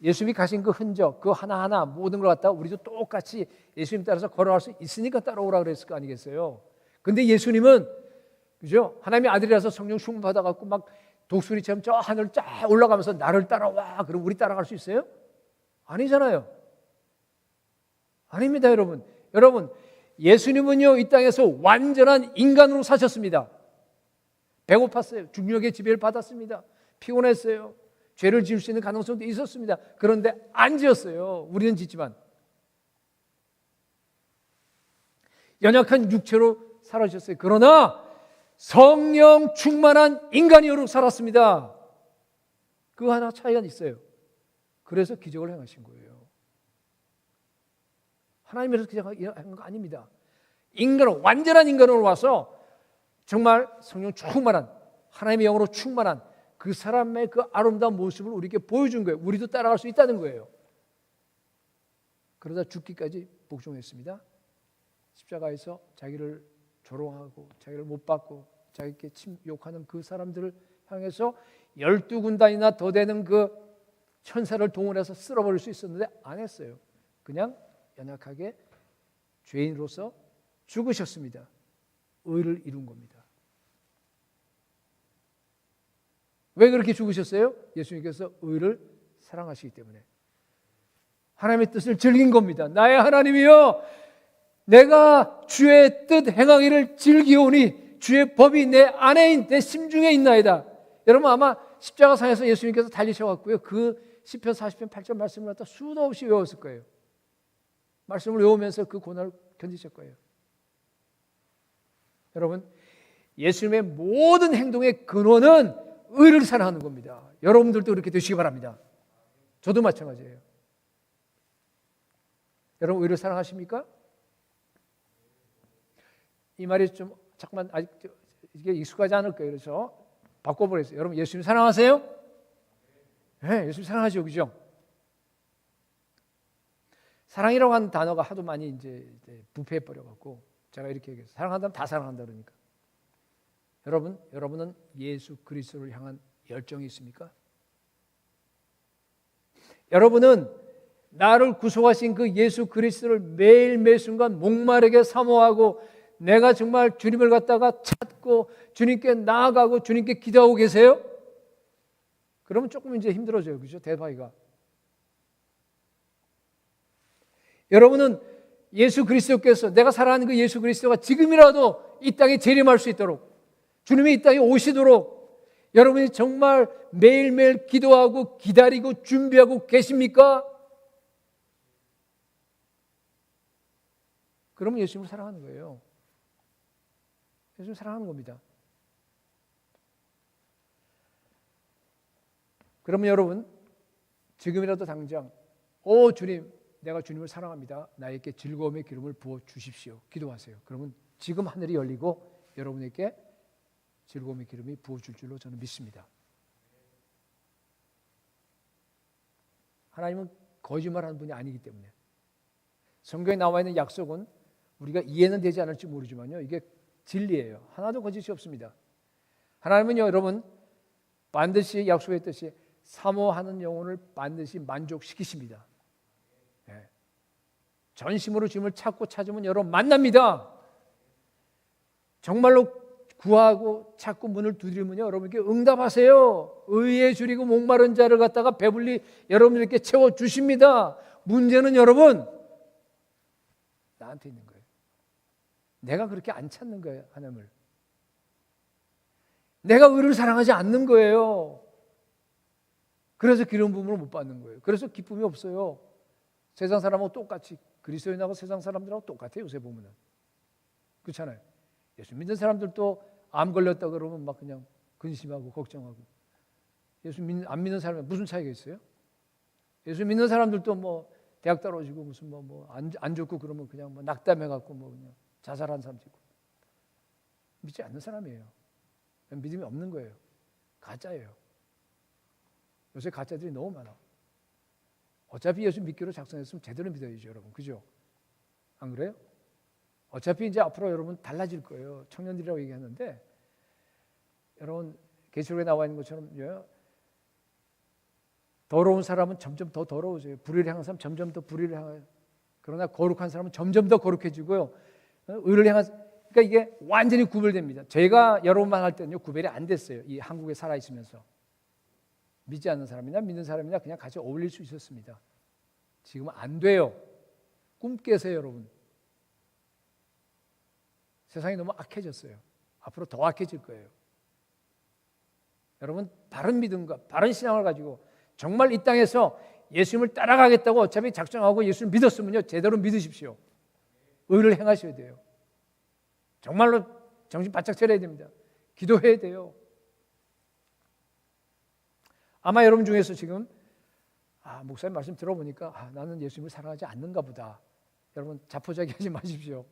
Speaker 4: 예수님이 가신 그 흔적, 그 하나하나 모든 걸 갖다가 우리도 똑같이 예수님 따라서 걸어갈 수 있으니까 따라오라 그랬을 거 아니겠어요? 근데 예수님은, 그죠? 하나님의 아들이라서 성령 충만 받아갖고 막 독수리처럼 저 하늘 쫙 올라가면서 나를 따라와. 그럼 우리 따라갈 수 있어요? 아니잖아요. 아닙니다, 여러분. 여러분, 예수님은요, 이 땅에서 완전한 인간으로 사셨습니다. 배고팠어요. 중력의 지배를 받았습니다. 피곤했어요. 죄를 지을 수 있는 가능성도 있었습니다. 그런데 안 지었어요. 우리는 짓지만. 연약한 육체로 살아주셨어요. 그러나 성령 충만한 인간이로 살았습니다. 그 하나 차이가 있어요. 그래서 기적을 행하신 거예요. 하나님께서 기적한 거 아닙니다. 인간으로, 완전한 인간으로 와서 정말 성령 충만한, 하나님의 영으로 충만한 그 사람의 그 아름다운 모습을 우리에게 보여준 거예요. 우리도 따라갈 수 있다는 거예요. 그러다 죽기까지 복종했습니다. 십자가에서 자기를 조롱하고 자기를 못 받고 자기께 욕하는 그 사람들을 향해서 12군단이나 더 되는 그 천사를 동원해서 쓸어버릴 수 있었는데 안 했어요. 그냥 연약하게 죄인으로서 죽으셨습니다. 의를 이룬 겁니다. 왜 그렇게 죽으셨어요? 예수님께서 의를 사랑하시기 때문에. 하나님의 뜻을 즐긴 겁니다. 나의 하나님이여, 내가 주의 뜻 행하기를 즐기오니 주의 법이 내 안에 내 심중에 있나이다. 여러분 아마 십자가상에서 예수님께서 달리셔갖고요, 그 시편 40편 8절 말씀을 갖다 수도 없이 외웠을 거예요. 말씀을 외우면서 그 고난을 견디실 거예요. 여러분, 예수님의 모든 행동의 근원은 의를 사랑하는 겁니다. 여러분들도 그렇게 되시기 바랍니다. 저도 마찬가지예요. 여러분 의를 사랑하십니까? 이 말이 좀 잠깐만 아직 이게 익숙하지 않을 거예요. 그래서 바꿔버렸어요. 여러분 예수님 사랑하세요? 네, 예수님 사랑하죠, 그죠? 사랑이라고 하는 단어가 하도 많이 이제 부패해 버려갖고 제가 이렇게 얘기해서 사랑한다면 다 사랑한다 그러니까. 여러분은 예수 그리스도를 향한 열정이 있습니까? 여러분은 나를 구속하신 그 예수 그리스도를 매일매 순간 목마르게 사모하고 내가 정말 주님을 갖다가 찾고 주님께 나아가고 주님께 기도하고 계세요? 그러면 조금 이제 힘들어져요. 그죠? 대화가. 여러분은 예수 그리스도께서 내가 사랑하는 그 예수 그리스도가 지금이라도 이 땅에 재림할 수 있도록 주님이 이 땅에 오시도록 여러분이 정말 매일매일 기도하고 기다리고 준비하고 계십니까? 그러면 예수님을 사랑하는 거예요. 예수님을 사랑하는 겁니다. 그러면 여러분 지금이라도 당장 주님 내가 주님을 사랑합니다. 나에게 즐거움의 기름을 부어 주십시오. 기도하세요. 그러면 지금 하늘이 열리고 여러분에게 즐거움의 기름이 부어줄 줄로 저는 믿습니다. 하나님은 거짓말하는 분이 아니기 때문에 성경에 나와 있는 약속은 우리가 이해는 되지 않을지 모르지만요, 이게 진리예요. 하나도 거짓이 없습니다. 하나님은요, 여러분 반드시 약속했듯이 사모하는 영혼을 반드시 만족시키십니다. 네. 전심으로 주님을 찾고 찾으면 여러분 만납니다. 정말로 구하고 찾고 문을 두드리면요, 여러분께 응답하세요. 의에 줄이고 목마른 자를 갖다가 배불리 여러분들께 채워주십니다. 문제는 여러분 나한테 있는 거예요. 내가 그렇게 안 찾는 거예요. 하나님을. 내가 의를 사랑하지 않는 거예요. 그래서 기름 부음을 못 받는 거예요. 그래서 기쁨이 없어요. 세상 사람하고 똑같이 그리스도인하고 세상 사람들하고 똑같아요. 요새 보면은. 그렇잖아요. 예수 믿는 사람들도 암 걸렸다 그러면 막 그냥 근심하고 걱정하고, 예수 안 믿는 사람이 무슨 차이가 있어요? 예수 믿는 사람들도 뭐 대학 떨어지고 무슨 안 좋고 그러면 그냥 뭐 낙담해갖고 뭐 그냥 자살한 사람도 있고. 믿지 않는 사람이에요. 믿음이 없는 거예요. 가짜예요. 요새 가짜들이 너무 많아. 어차피 예수 믿기로 작성했으면 제대로 믿어야죠, 여러분. 그죠? 안 그래요? 어차피 이제 앞으로 여러분 달라질 거예요. 청년들이라고 얘기하는데, 여러분 계시록에 나와 있는 것처럼 더러운 사람은 점점 더 더러워져요. 불의를 향한 사람은 점점 더 불의를 향해요. 그러나 거룩한 사람은 점점 더 거룩해지고요. 의를 향한, 그러니까 이게 완전히 구별됩니다. 제가 여러분만 할 때는요, 구별이 안 됐어요. 이 한국에 살아 있으면서 믿지 않는 사람이나 믿는 사람이나 그냥 같이 어울릴 수 있었습니다. 지금은 안 돼요. 꿈 깨세요, 여러분. 세상이 너무 악해졌어요. 앞으로 더 악해질 거예요. 여러분, 바른 믿음과 바른 신앙을 가지고 정말 이 땅에서 예수님을 따라가겠다고 어차피 작정하고 예수를 믿었으면요, 제대로 믿으십시오. 의를 행하셔야 돼요. 정말로 정신 바짝 차려야 됩니다. 기도해야 돼요. 아마 여러분 중에서 지금 목사님 말씀 들어보니까 나는 예수님을 사랑하지 않는가 보다. 여러분 자포자기하지 마십시오.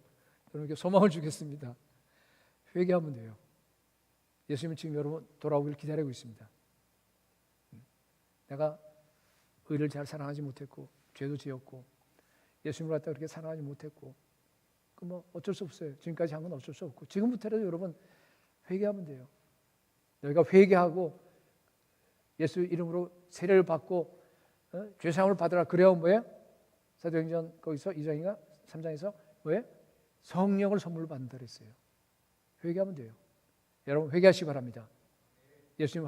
Speaker 4: 여러분께 소망을 주겠습니다. 회개하면 돼요. 예수님은 지금 여러분 돌아오길 기다리고 있습니다. 내가 의를 잘 사랑하지 못했고 죄도 지었고 예수님을 갖다 그렇게 사랑하지 못했고 그 뭐 어쩔 수 없어요. 지금까지 한 건 어쩔 수 없고 지금부터라도 여러분 회개하면 돼요. 너희가 회개하고 예수 이름으로 세례를 받고 죄사함을 받으라. 그래야 뭐예요? 사도행전 거기서 2장인가 3장에서 뭐예요? 성령을 선물로 받는다 그랬어요. 회개하면 돼요. 여러분 회개하시기 바랍니다. 예수님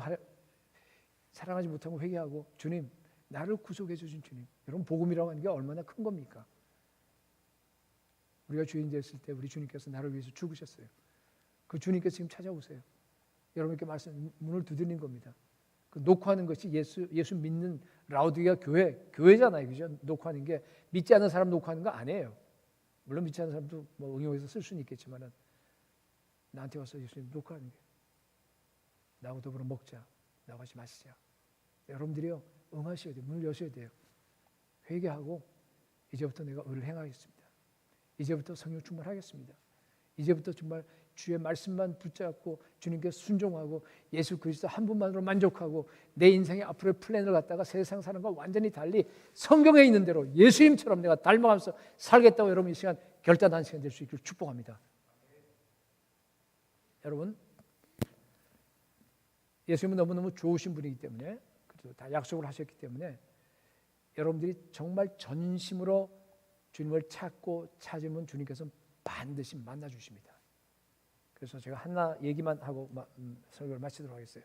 Speaker 4: 사랑하지 못하고 회개하고 주님 나를 구속해 주신 주님. 여러분 복음이라고 하는 게 얼마나 큰 겁니까? 우리가 주인 됐을 때 우리 주님께서 나를 위해서 죽으셨어요. 그 주님께서 지금 찾아오세요. 여러분께 문을 두드리는 겁니다. 그 녹화하는 것이 예수 믿는 라우디게아 교회잖아요, 그죠? 녹화하는 게 믿지 않는 사람 녹화하는 거 아니에요. 물론 믿지 않는 사람도 뭐 응용해서 쓸 수는 있겠지만은 나한테 와서 예수님 녹화하는 게 나하고 더불어 먹자, 나와 같이 마시자. 여러분들이요 응하셔야 돼요. 문을 여셔야 돼요. 회개하고 이제부터 내가 의를 행하겠습니다. 이제부터 성령 충만하겠습니다. 이제부터 정말 주의 말씀만 붙잡고 주님께 순종하고 예수 그리스도 한 분만으로 만족하고 내 인생의 앞으로의 플랜을 갖다가 세상 사람과 완전히 달리 성경에 있는 대로 예수님처럼 내가 닮아가면서 살겠다고 여러분 이 시간 결단한 시간 될 수 있기를 축복합니다. 여러분 예수님은 너무너무 좋으신 분이기 때문에 다 약속을 하셨기 때문에 여러분들이 정말 전심으로 주님을 찾고 찾으면 주님께서 반드시 만나 주십니다. 그래서 제가 하나 얘기만 하고 설교를 마치도록 하겠어요.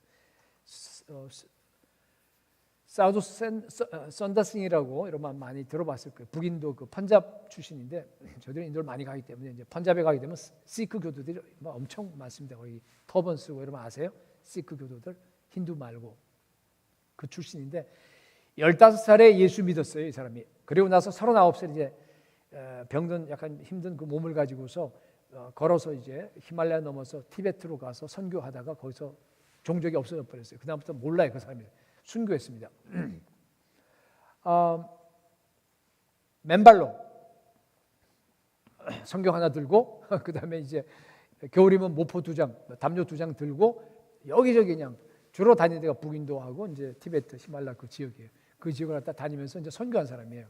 Speaker 4: 사우드 선다싱이라고 여러분 많이 들어봤을 거예요. 북인도 그 펀잡 출신인데 저들은 인도를 많이 가기 때문에 이제 펀잡에 가게 되면 시크 교도들이 엄청 많습니다. 거기 터번 쓰고 여러분 아세요? 시크 교도들 힌두 말고 그 출신인데 15살에 예수 믿었어요, 이 사람이. 그리고 나서 39살 이제 병든 약간 힘든 그 몸을 가지고서 걸어서 이제 히말라야 넘어서 티베트로 가서 선교하다가 거기서 종족이 없어져 버렸어요. 그다음부터 몰라요, 그 사람이. 순교했습니다. 맨발로 성경 하나 들고 그다음에 이제 겨울이면 모포 2장, 담요 2장 들고 여기저기 그냥 주로 다니는 데가 북인도하고 이제 티베트, 히말라야 그 지역이에요. 그 지역을 갖다 다니면서 이제 선교한 사람이에요.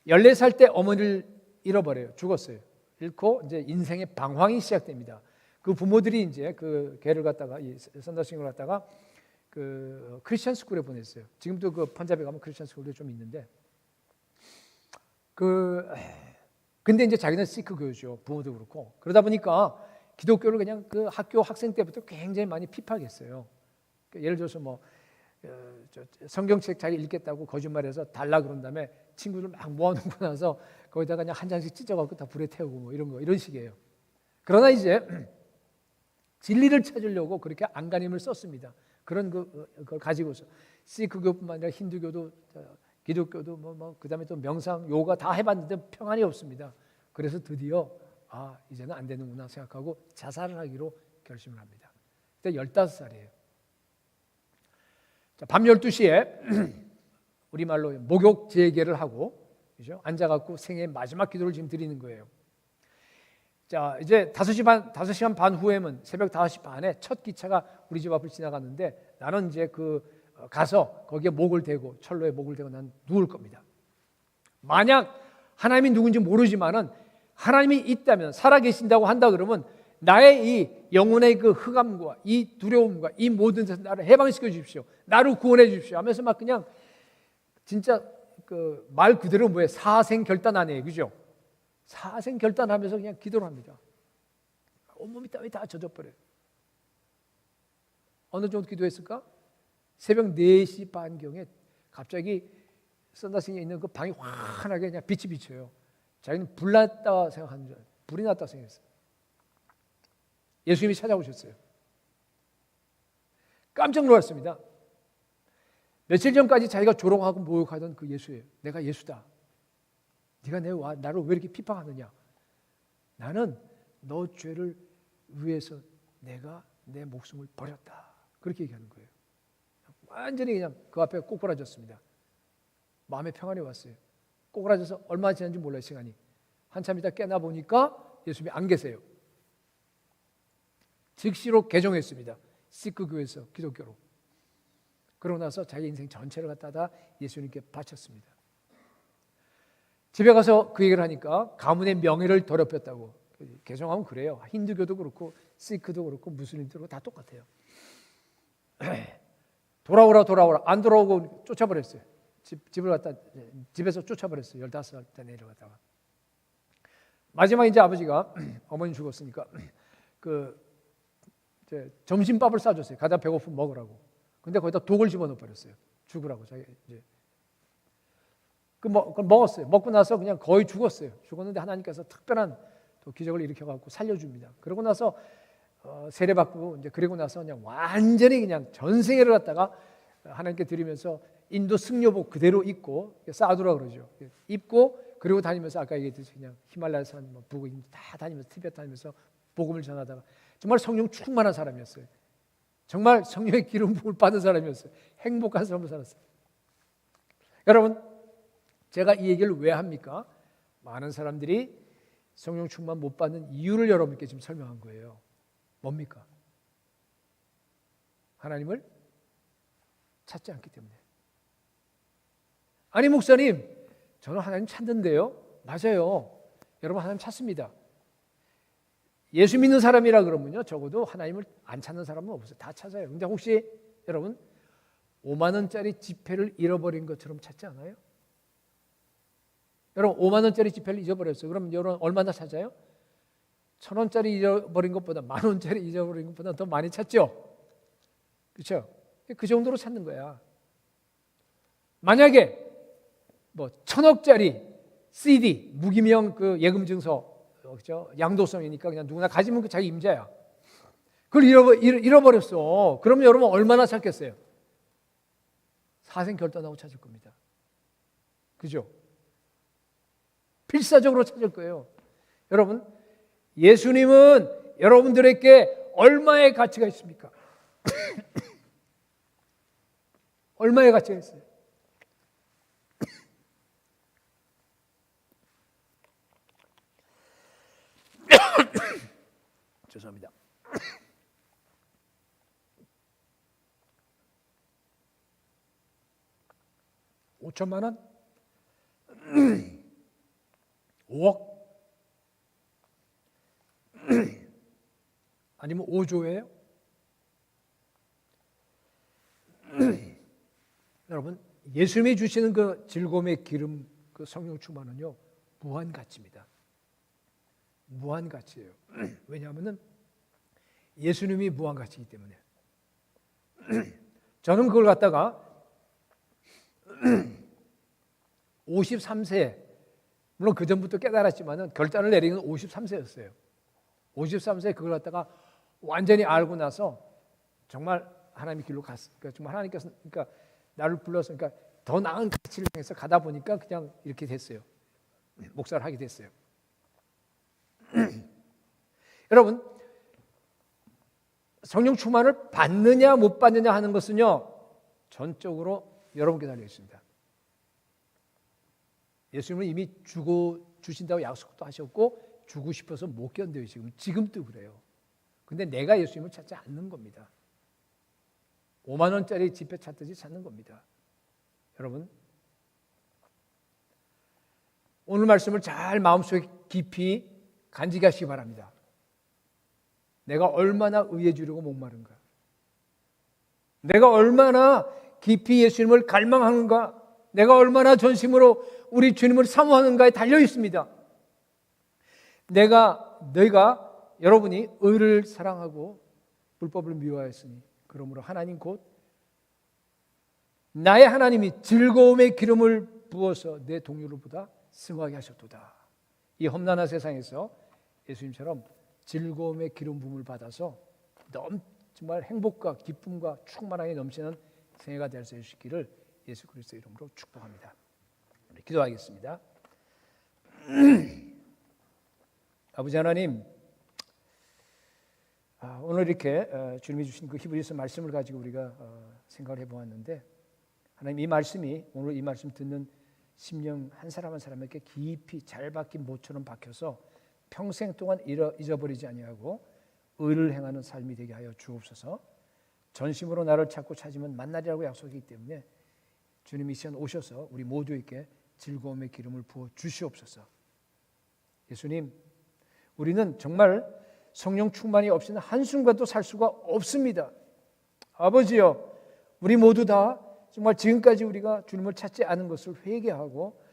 Speaker 4: 14살 때 어머니를 잃어버려요. 죽었어요. 잃고 이제 인생의 방황이 시작됩니다. 그 부모들이 이제 그 걔를 갖다가 이 선다싱을 갖다가 그 크리스천 스쿨에 보냈어요. 지금도 그 펀잡에 가면 크리스천 스쿨도 좀 있는데 근데 이제 자기는 시크 교회죠. 부모도 그렇고 그러다 보니까 기독교를 그냥 그 학교 학생 때부터 굉장히 많이 핍박했어요. 예를 들어서 뭐 성경책 자기 읽겠다고 거짓말해서 달라 그런 다음에 친구들 막 모아놓고 나서 거기다가 그냥 한 장씩 찢어갖고 다 불에 태우고 뭐 이런 식이에요. 그러나 이제 진리를 찾으려고 그렇게 안간힘을 썼습니다. 그런 그걸 가지고서 시크교뿐만 아니라 힌두교도 기독교도 뭐 그다음에 또 명상 요가 다 해봤는데 평안이 없습니다. 그래서 드디어 이제는 안 되는구나 생각하고 자살을 하기로 결심을 합니다. 그때 15살이에요. 자, 밤 12시에 우리말로 목욕 재개를 하고 그죠? 앉아갖고 생애 마지막 기도를 지금 드리는 거예요. 자, 이제 5시간 반 후에는 새벽 5시 반에 첫 기차가 우리 집 앞을 지나갔는데 나는 이제 가서 거기에 목을 대고 철로에 목을 대고 난 누울 겁니다. 만약 하나님이 누군지 모르지만은 하나님이 있다면 살아계신다고 한다 그러면 나의 이 영혼의 그 흑암과 이 두려움과 이 모든 것에서 나를 해방시켜 주십시오. 나를 구원해 주십시오 하면서 막 그냥 진짜 그 말 그대로 뭐예요? 사생 결단 아니에요. 그죠? 사생 결단하면서 그냥 기도를 합니다. 온몸이 땀이 다 젖어버려요. 어느 정도 기도했을까? 새벽 4시 반경에 갑자기 선다싱에 있는 그 방이 환하게 그냥 빛이 비쳐요. 자기는 불났다 생각하는 줄 알아요. 불이 났다 생각했어요. 예수님이 찾아오셨어요. 깜짝 놀랐습니다. 며칠 전까지 자기가 조롱하고 모욕하던 그 예수예요. 내가 예수다. 네가 나를 왜 이렇게 비방하느냐. 나는 너 죄를 위해서 내가 내 목숨을 버렸다. 그렇게 얘기하는 거예요. 완전히 그냥 그 앞에 꼬꾸라졌습니다. 마음의 평안이 왔어요. 꼬꾸라져서 얼마나 지났는지 몰라요. 시간이. 한참 있다 깨나 보니까 예수님이 안 계세요. 즉시로 개종했습니다. 시크 교회에서 기독교로. 그러고 나서 자기 인생 전체를 갖다가 예수님께 바쳤습니다. 집에 가서 그 얘기를 하니까 가문의 명예를 더럽혔다고. 개종하면 그래요. 힌두교도 그렇고 시크도 그렇고 무슬림도 그렇고 다 똑같아요. 돌아오라 안 돌아오고 쫓아버렸어요. 집에서 쫓아버렸어요. 15살 때 내려갔다가. 마지막에 이제 아버지가 어머니 죽었으니까 이제 점심밥을 싸줬어요. 가자 배고프면 먹으라고. 근데 거기다 독을 집어넣어 버렸어요. 죽으라고. 자기 이제 그걸 먹었어요. 먹고 나서 그냥 거의 죽었어요. 죽었는데 하나님께서 특별한 또 기적을 일으켜 갖고 살려줍니다. 그러고 나서 세례받고 이제 그리고 나서 그냥 완전히 그냥 전생애를 갖다가 하나님께 드리면서 인도 승려복 그대로 입고 사두라 그러죠. 입고 그리고 다니면서 아까 얘기했듯이 그냥 히말라야산 북을 다 다니면서 티베트 다니면서 복음을 전하다가 정말 성령 충만한 사람이었어요. 정말 성령의 기름 부음을 받은 사람이었어요. 행복한 삶을 살았어요. 여러분, 제가 이 얘기를 왜 합니까? 많은 사람들이 성령 충만 못 받는 이유를 여러분께 지금 설명한 거예요. 뭡니까? 하나님을 찾지 않기 때문에. 아니 목사님, 저는 하나님 찾는데요. 맞아요. 여러분 하나님 찾습니다. 예수 믿는 사람이라 그러면요, 적어도 하나님을 안 찾는 사람은 없어요. 다 찾아요. 근데 혹시 여러분 5만 원짜리 지폐를 잃어버린 것처럼 찾지 않아요? 여러분 5만 원짜리 지폐를 잊어버렸어요. 그럼 여러분 얼마나 찾아요? 1,000원짜리 잃어버린 것보다 10,000원짜리 잊어버린 것보다 더 많이 찾죠? 그렇죠? 그 정도로 찾는 거야. 만약에 1,000억짜리 CD, 무기명 그 예금증서, 그렇죠? 양도성이니까 그냥 누구나 가지면 그 자기 임자야. 그걸 잃어버렸어. 그러면 여러분 얼마나 찾겠어요? 사생결단하고 찾을 겁니다. 그죠? 필사적으로 찾을 거예요. 여러분, 예수님은 여러분들에게 얼마의 가치가 있습니까? 얼마의 가치가 있어요? 죄송합니다. 5천만 원? 5억? 아니면 5조예요? 여러분, 예수님이 주시는 그 즐거움의 기름, 그 성령 충만은요, 무한 가치입니다. 무한 가치예요. 왜냐하면 예수님이 무한 가치이기 때문에. 저는 그걸 갖다가 53세, 물론 그 전부터 깨달았지만은 결단을 내리는 53세였어요. 53세에 그걸 갖다가 완전히 알고 나서 정말 하나님의 길로 갔어요. 그러니까 정말 하나님께서 그러니까 나를 불러서 그러니까 더 나은 가치를 향해서 가다 보니까 그냥 이렇게 됐어요. 목사를 하게 됐어요. 여러분, 성령 충만을 받느냐 못 받느냐 하는 것은요, 전적으로 여러분께 달려 있습니다. 예수님은 이미 주신다고 약속도 하셨고 주고 싶어서 못 견뎌요. 지금도 그래요. 근데 내가 예수님을 찾지 않는 겁니다. 5만 원짜리 지폐 찾듯이 찾는 겁니다. 여러분, 오늘 말씀을 잘 마음속에 깊이 간직히 하시기 바랍니다. 내가 얼마나 의에 주려고 목마른가, 내가 얼마나 깊이 예수님을 갈망하는가, 내가 얼마나 전심으로 우리 주님을 사모하는가에 달려 있습니다. 너희가 여러분이 의를 사랑하고 불법을 미워하였으니 그러므로 하나님 곧 나의 하나님이 즐거움의 기름을 부어서 내 동료들보다 승하게 하셨도다. 이 험난한 세상에서 예수님처럼 즐거움의 기름 부음을 받아서 정말 행복과 기쁨과 충만함이 넘치는 생애가 될 수 있기를 예수 그리스도의 이름으로 축복합니다. 우리 기도하겠습니다. 아버지 하나님, 오늘 이렇게 주님이 주신 그 히브리서 말씀을 가지고 우리가 생각을 해보았는데, 하나님 이 말씀이 오늘 이 말씀 듣는 심령 한 사람 한 사람에게 깊이 잘 박힌 못처럼 박혀서 평생 동안 잊어버리지 아니하고 의를 행하는 삶이 되게 하여 주옵소서. 전심으로 나를 찾고 찾으면 만나리라고 약속이기 때문에 주님이 이 시간 오셔서 우리 모두에게 즐거움의 기름을 부어 주시옵소서. 예수님, 우리는 정말 성령 충만이 없이는 한순간도 살 수가 없습니다. 아버지여, 우리 모두 다 정말 지금까지 우리가 주님을 찾지 않은 것을 회개하고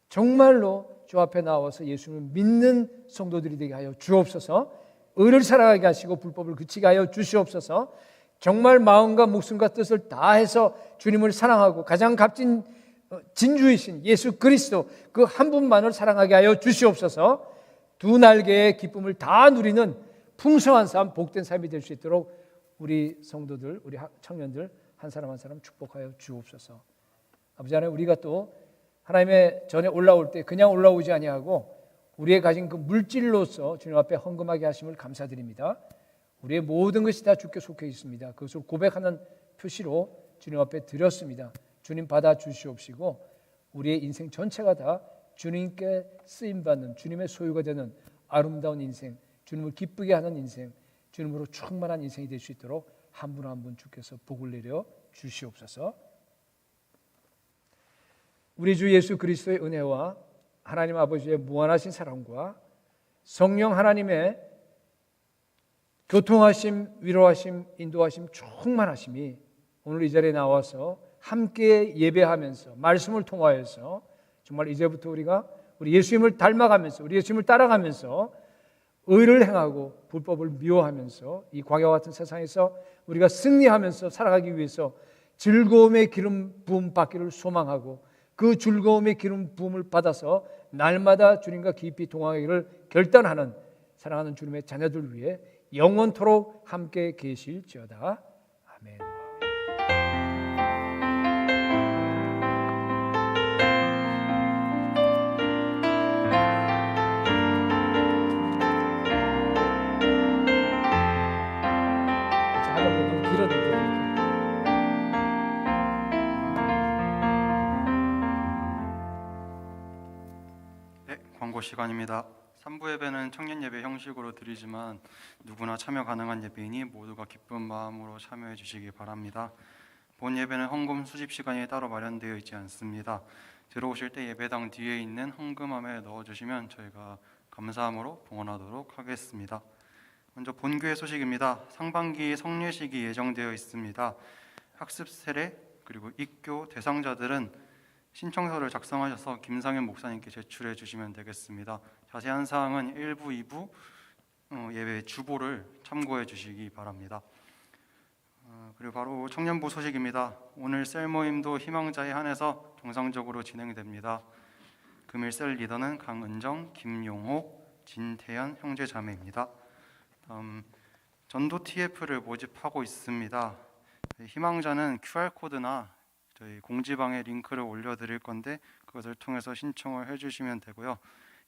Speaker 4: 정말로 주 앞에 나와서 예수님을 믿는 성도들이 되게 하여 주옵소서. 의를 살아가게 하시고 불법을 그치게 하여 주시옵소서. 정말 마음과 목숨과 뜻을 다해서 주님을 사랑하고 가장 값진 진주이신 예수 그리스도 그 한 분만을 사랑하게 하여 주시옵소서. 두 날개의 기쁨을 다 누리는 풍성한 삶, 복된 삶이 될 수 있도록 우리 성도들, 우리 청년들 한 사람 한 사람 축복하여 주옵소서. 아버지 하나님, 우리가 또 하나님의 전에 올라올 때 그냥 올라오지 아니하고 우리의 가진 그 물질로서 주님 앞에 헌금하게 하심을 감사드립니다. 우리의 모든 것이 다 주께 속해 있습니다. 그것을 고백하는 표시로 주님 앞에 드렸습니다. 주님 받아 주시옵시고 우리의 인생 전체가 다 주님께 쓰임받는 주님의 소유가 되는 아름다운 인생, 주님을 기쁘게 하는 인생, 주님으로 충만한 인생이 될 수 있도록 한 분 한 분 주께서 복을 내려 주시옵소서. 우리 주 예수 그리스도의 은혜와 하나님 아버지의 무한하신 사랑과 성령 하나님의 교통하심, 위로하심, 인도하심, 충만하심이 오늘 이 자리에 나와서 함께 예배하면서 말씀을 통하여서 정말 이제부터 우리가 우리 예수님을 닮아가면서 우리 예수님을 따라가면서 의를 행하고 불법을 미워하면서 이 광야와 같은 세상에서 우리가 승리하면서 살아가기 위해서 즐거움의 기름 부음 받기를 소망하고 그 즐거움의 기름 부음을 받아서 날마다 주님과 깊이 동행하기를 결단하는 사랑하는 주님의 자녀들 위해 영원토록 함께 계실지어다. 아멘. 너무 길었는데
Speaker 3: 네, 광고 시간입니다. 3부 예배는 청년 예배 형식으로 드리지만 누구나 참여 가능한 예배이니 모두가 기쁜 마음으로 참여해 주시기 바랍니다. 본 예배는 헌금 수집 시간이 따로 마련되어 있지 않습니다. 들어오실 때 예배당 뒤에 있는 헌금함에 넣어주시면 저희가 감사함으로 봉헌하도록 하겠습니다. 먼저 본교회 소식입니다. 상반기 성례식이 예정되어 있습니다. 학습 세례 그리고 입교 대상자들은 신청서를 작성하셔서 김상현 목사님께 제출해 주시면 되겠습니다. 자세한 사항은 1부, 2부 예배 주보를 참고해 주시기 바랍니다. 그리고 바로 청년부 소식입니다. 오늘 셀 모임도 희망자에 한해서 정상적으로 진행됩니다. 금일 셀 리더는 강은정, 김용호, 진태현 형제 자매입니다. 다음 전도 TF를 모집하고 있습니다. 희망자는 QR코드나 저희 공지방에 링크를 올려드릴 건데 그것을 통해서 신청을 해주시면 되고요.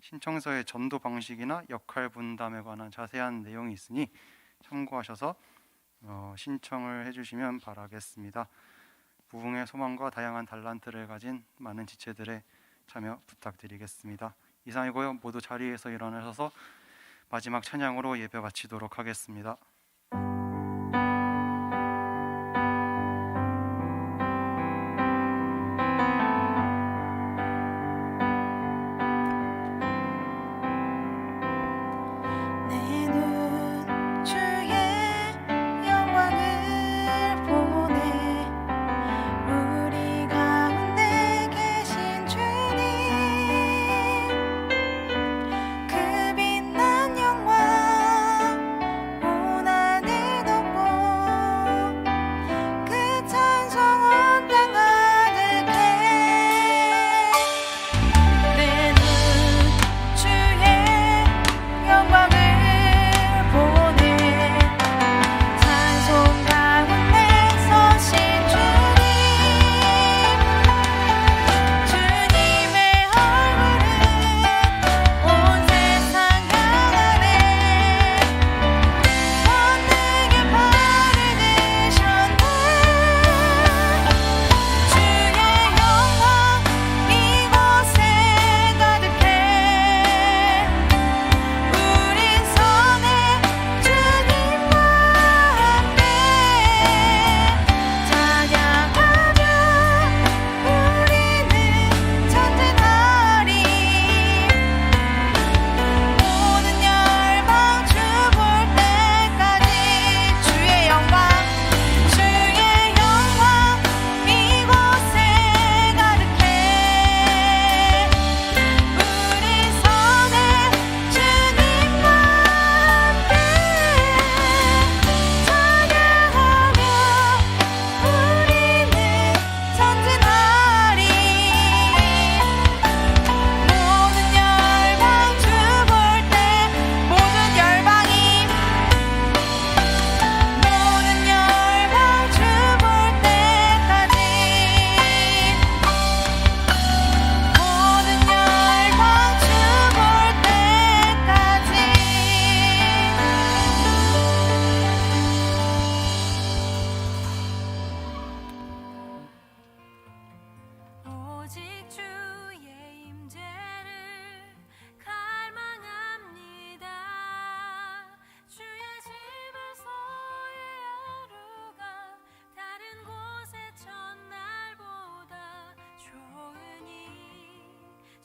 Speaker 3: 신청서의 전도 방식이나 역할 분담에 관한 자세한 내용이 있으니 참고하셔서 신청을 해주시면 바라겠습니다. 부흥의 소망과 다양한 달란트를 가진 많은 지체들의 참여 부탁드리겠습니다. 이상이고요. 모두 자리에서 일어나셔서 마지막 찬양으로 예배 마치도록 하겠습니다.
Speaker 1: 그 빛난 영광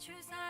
Speaker 5: 주사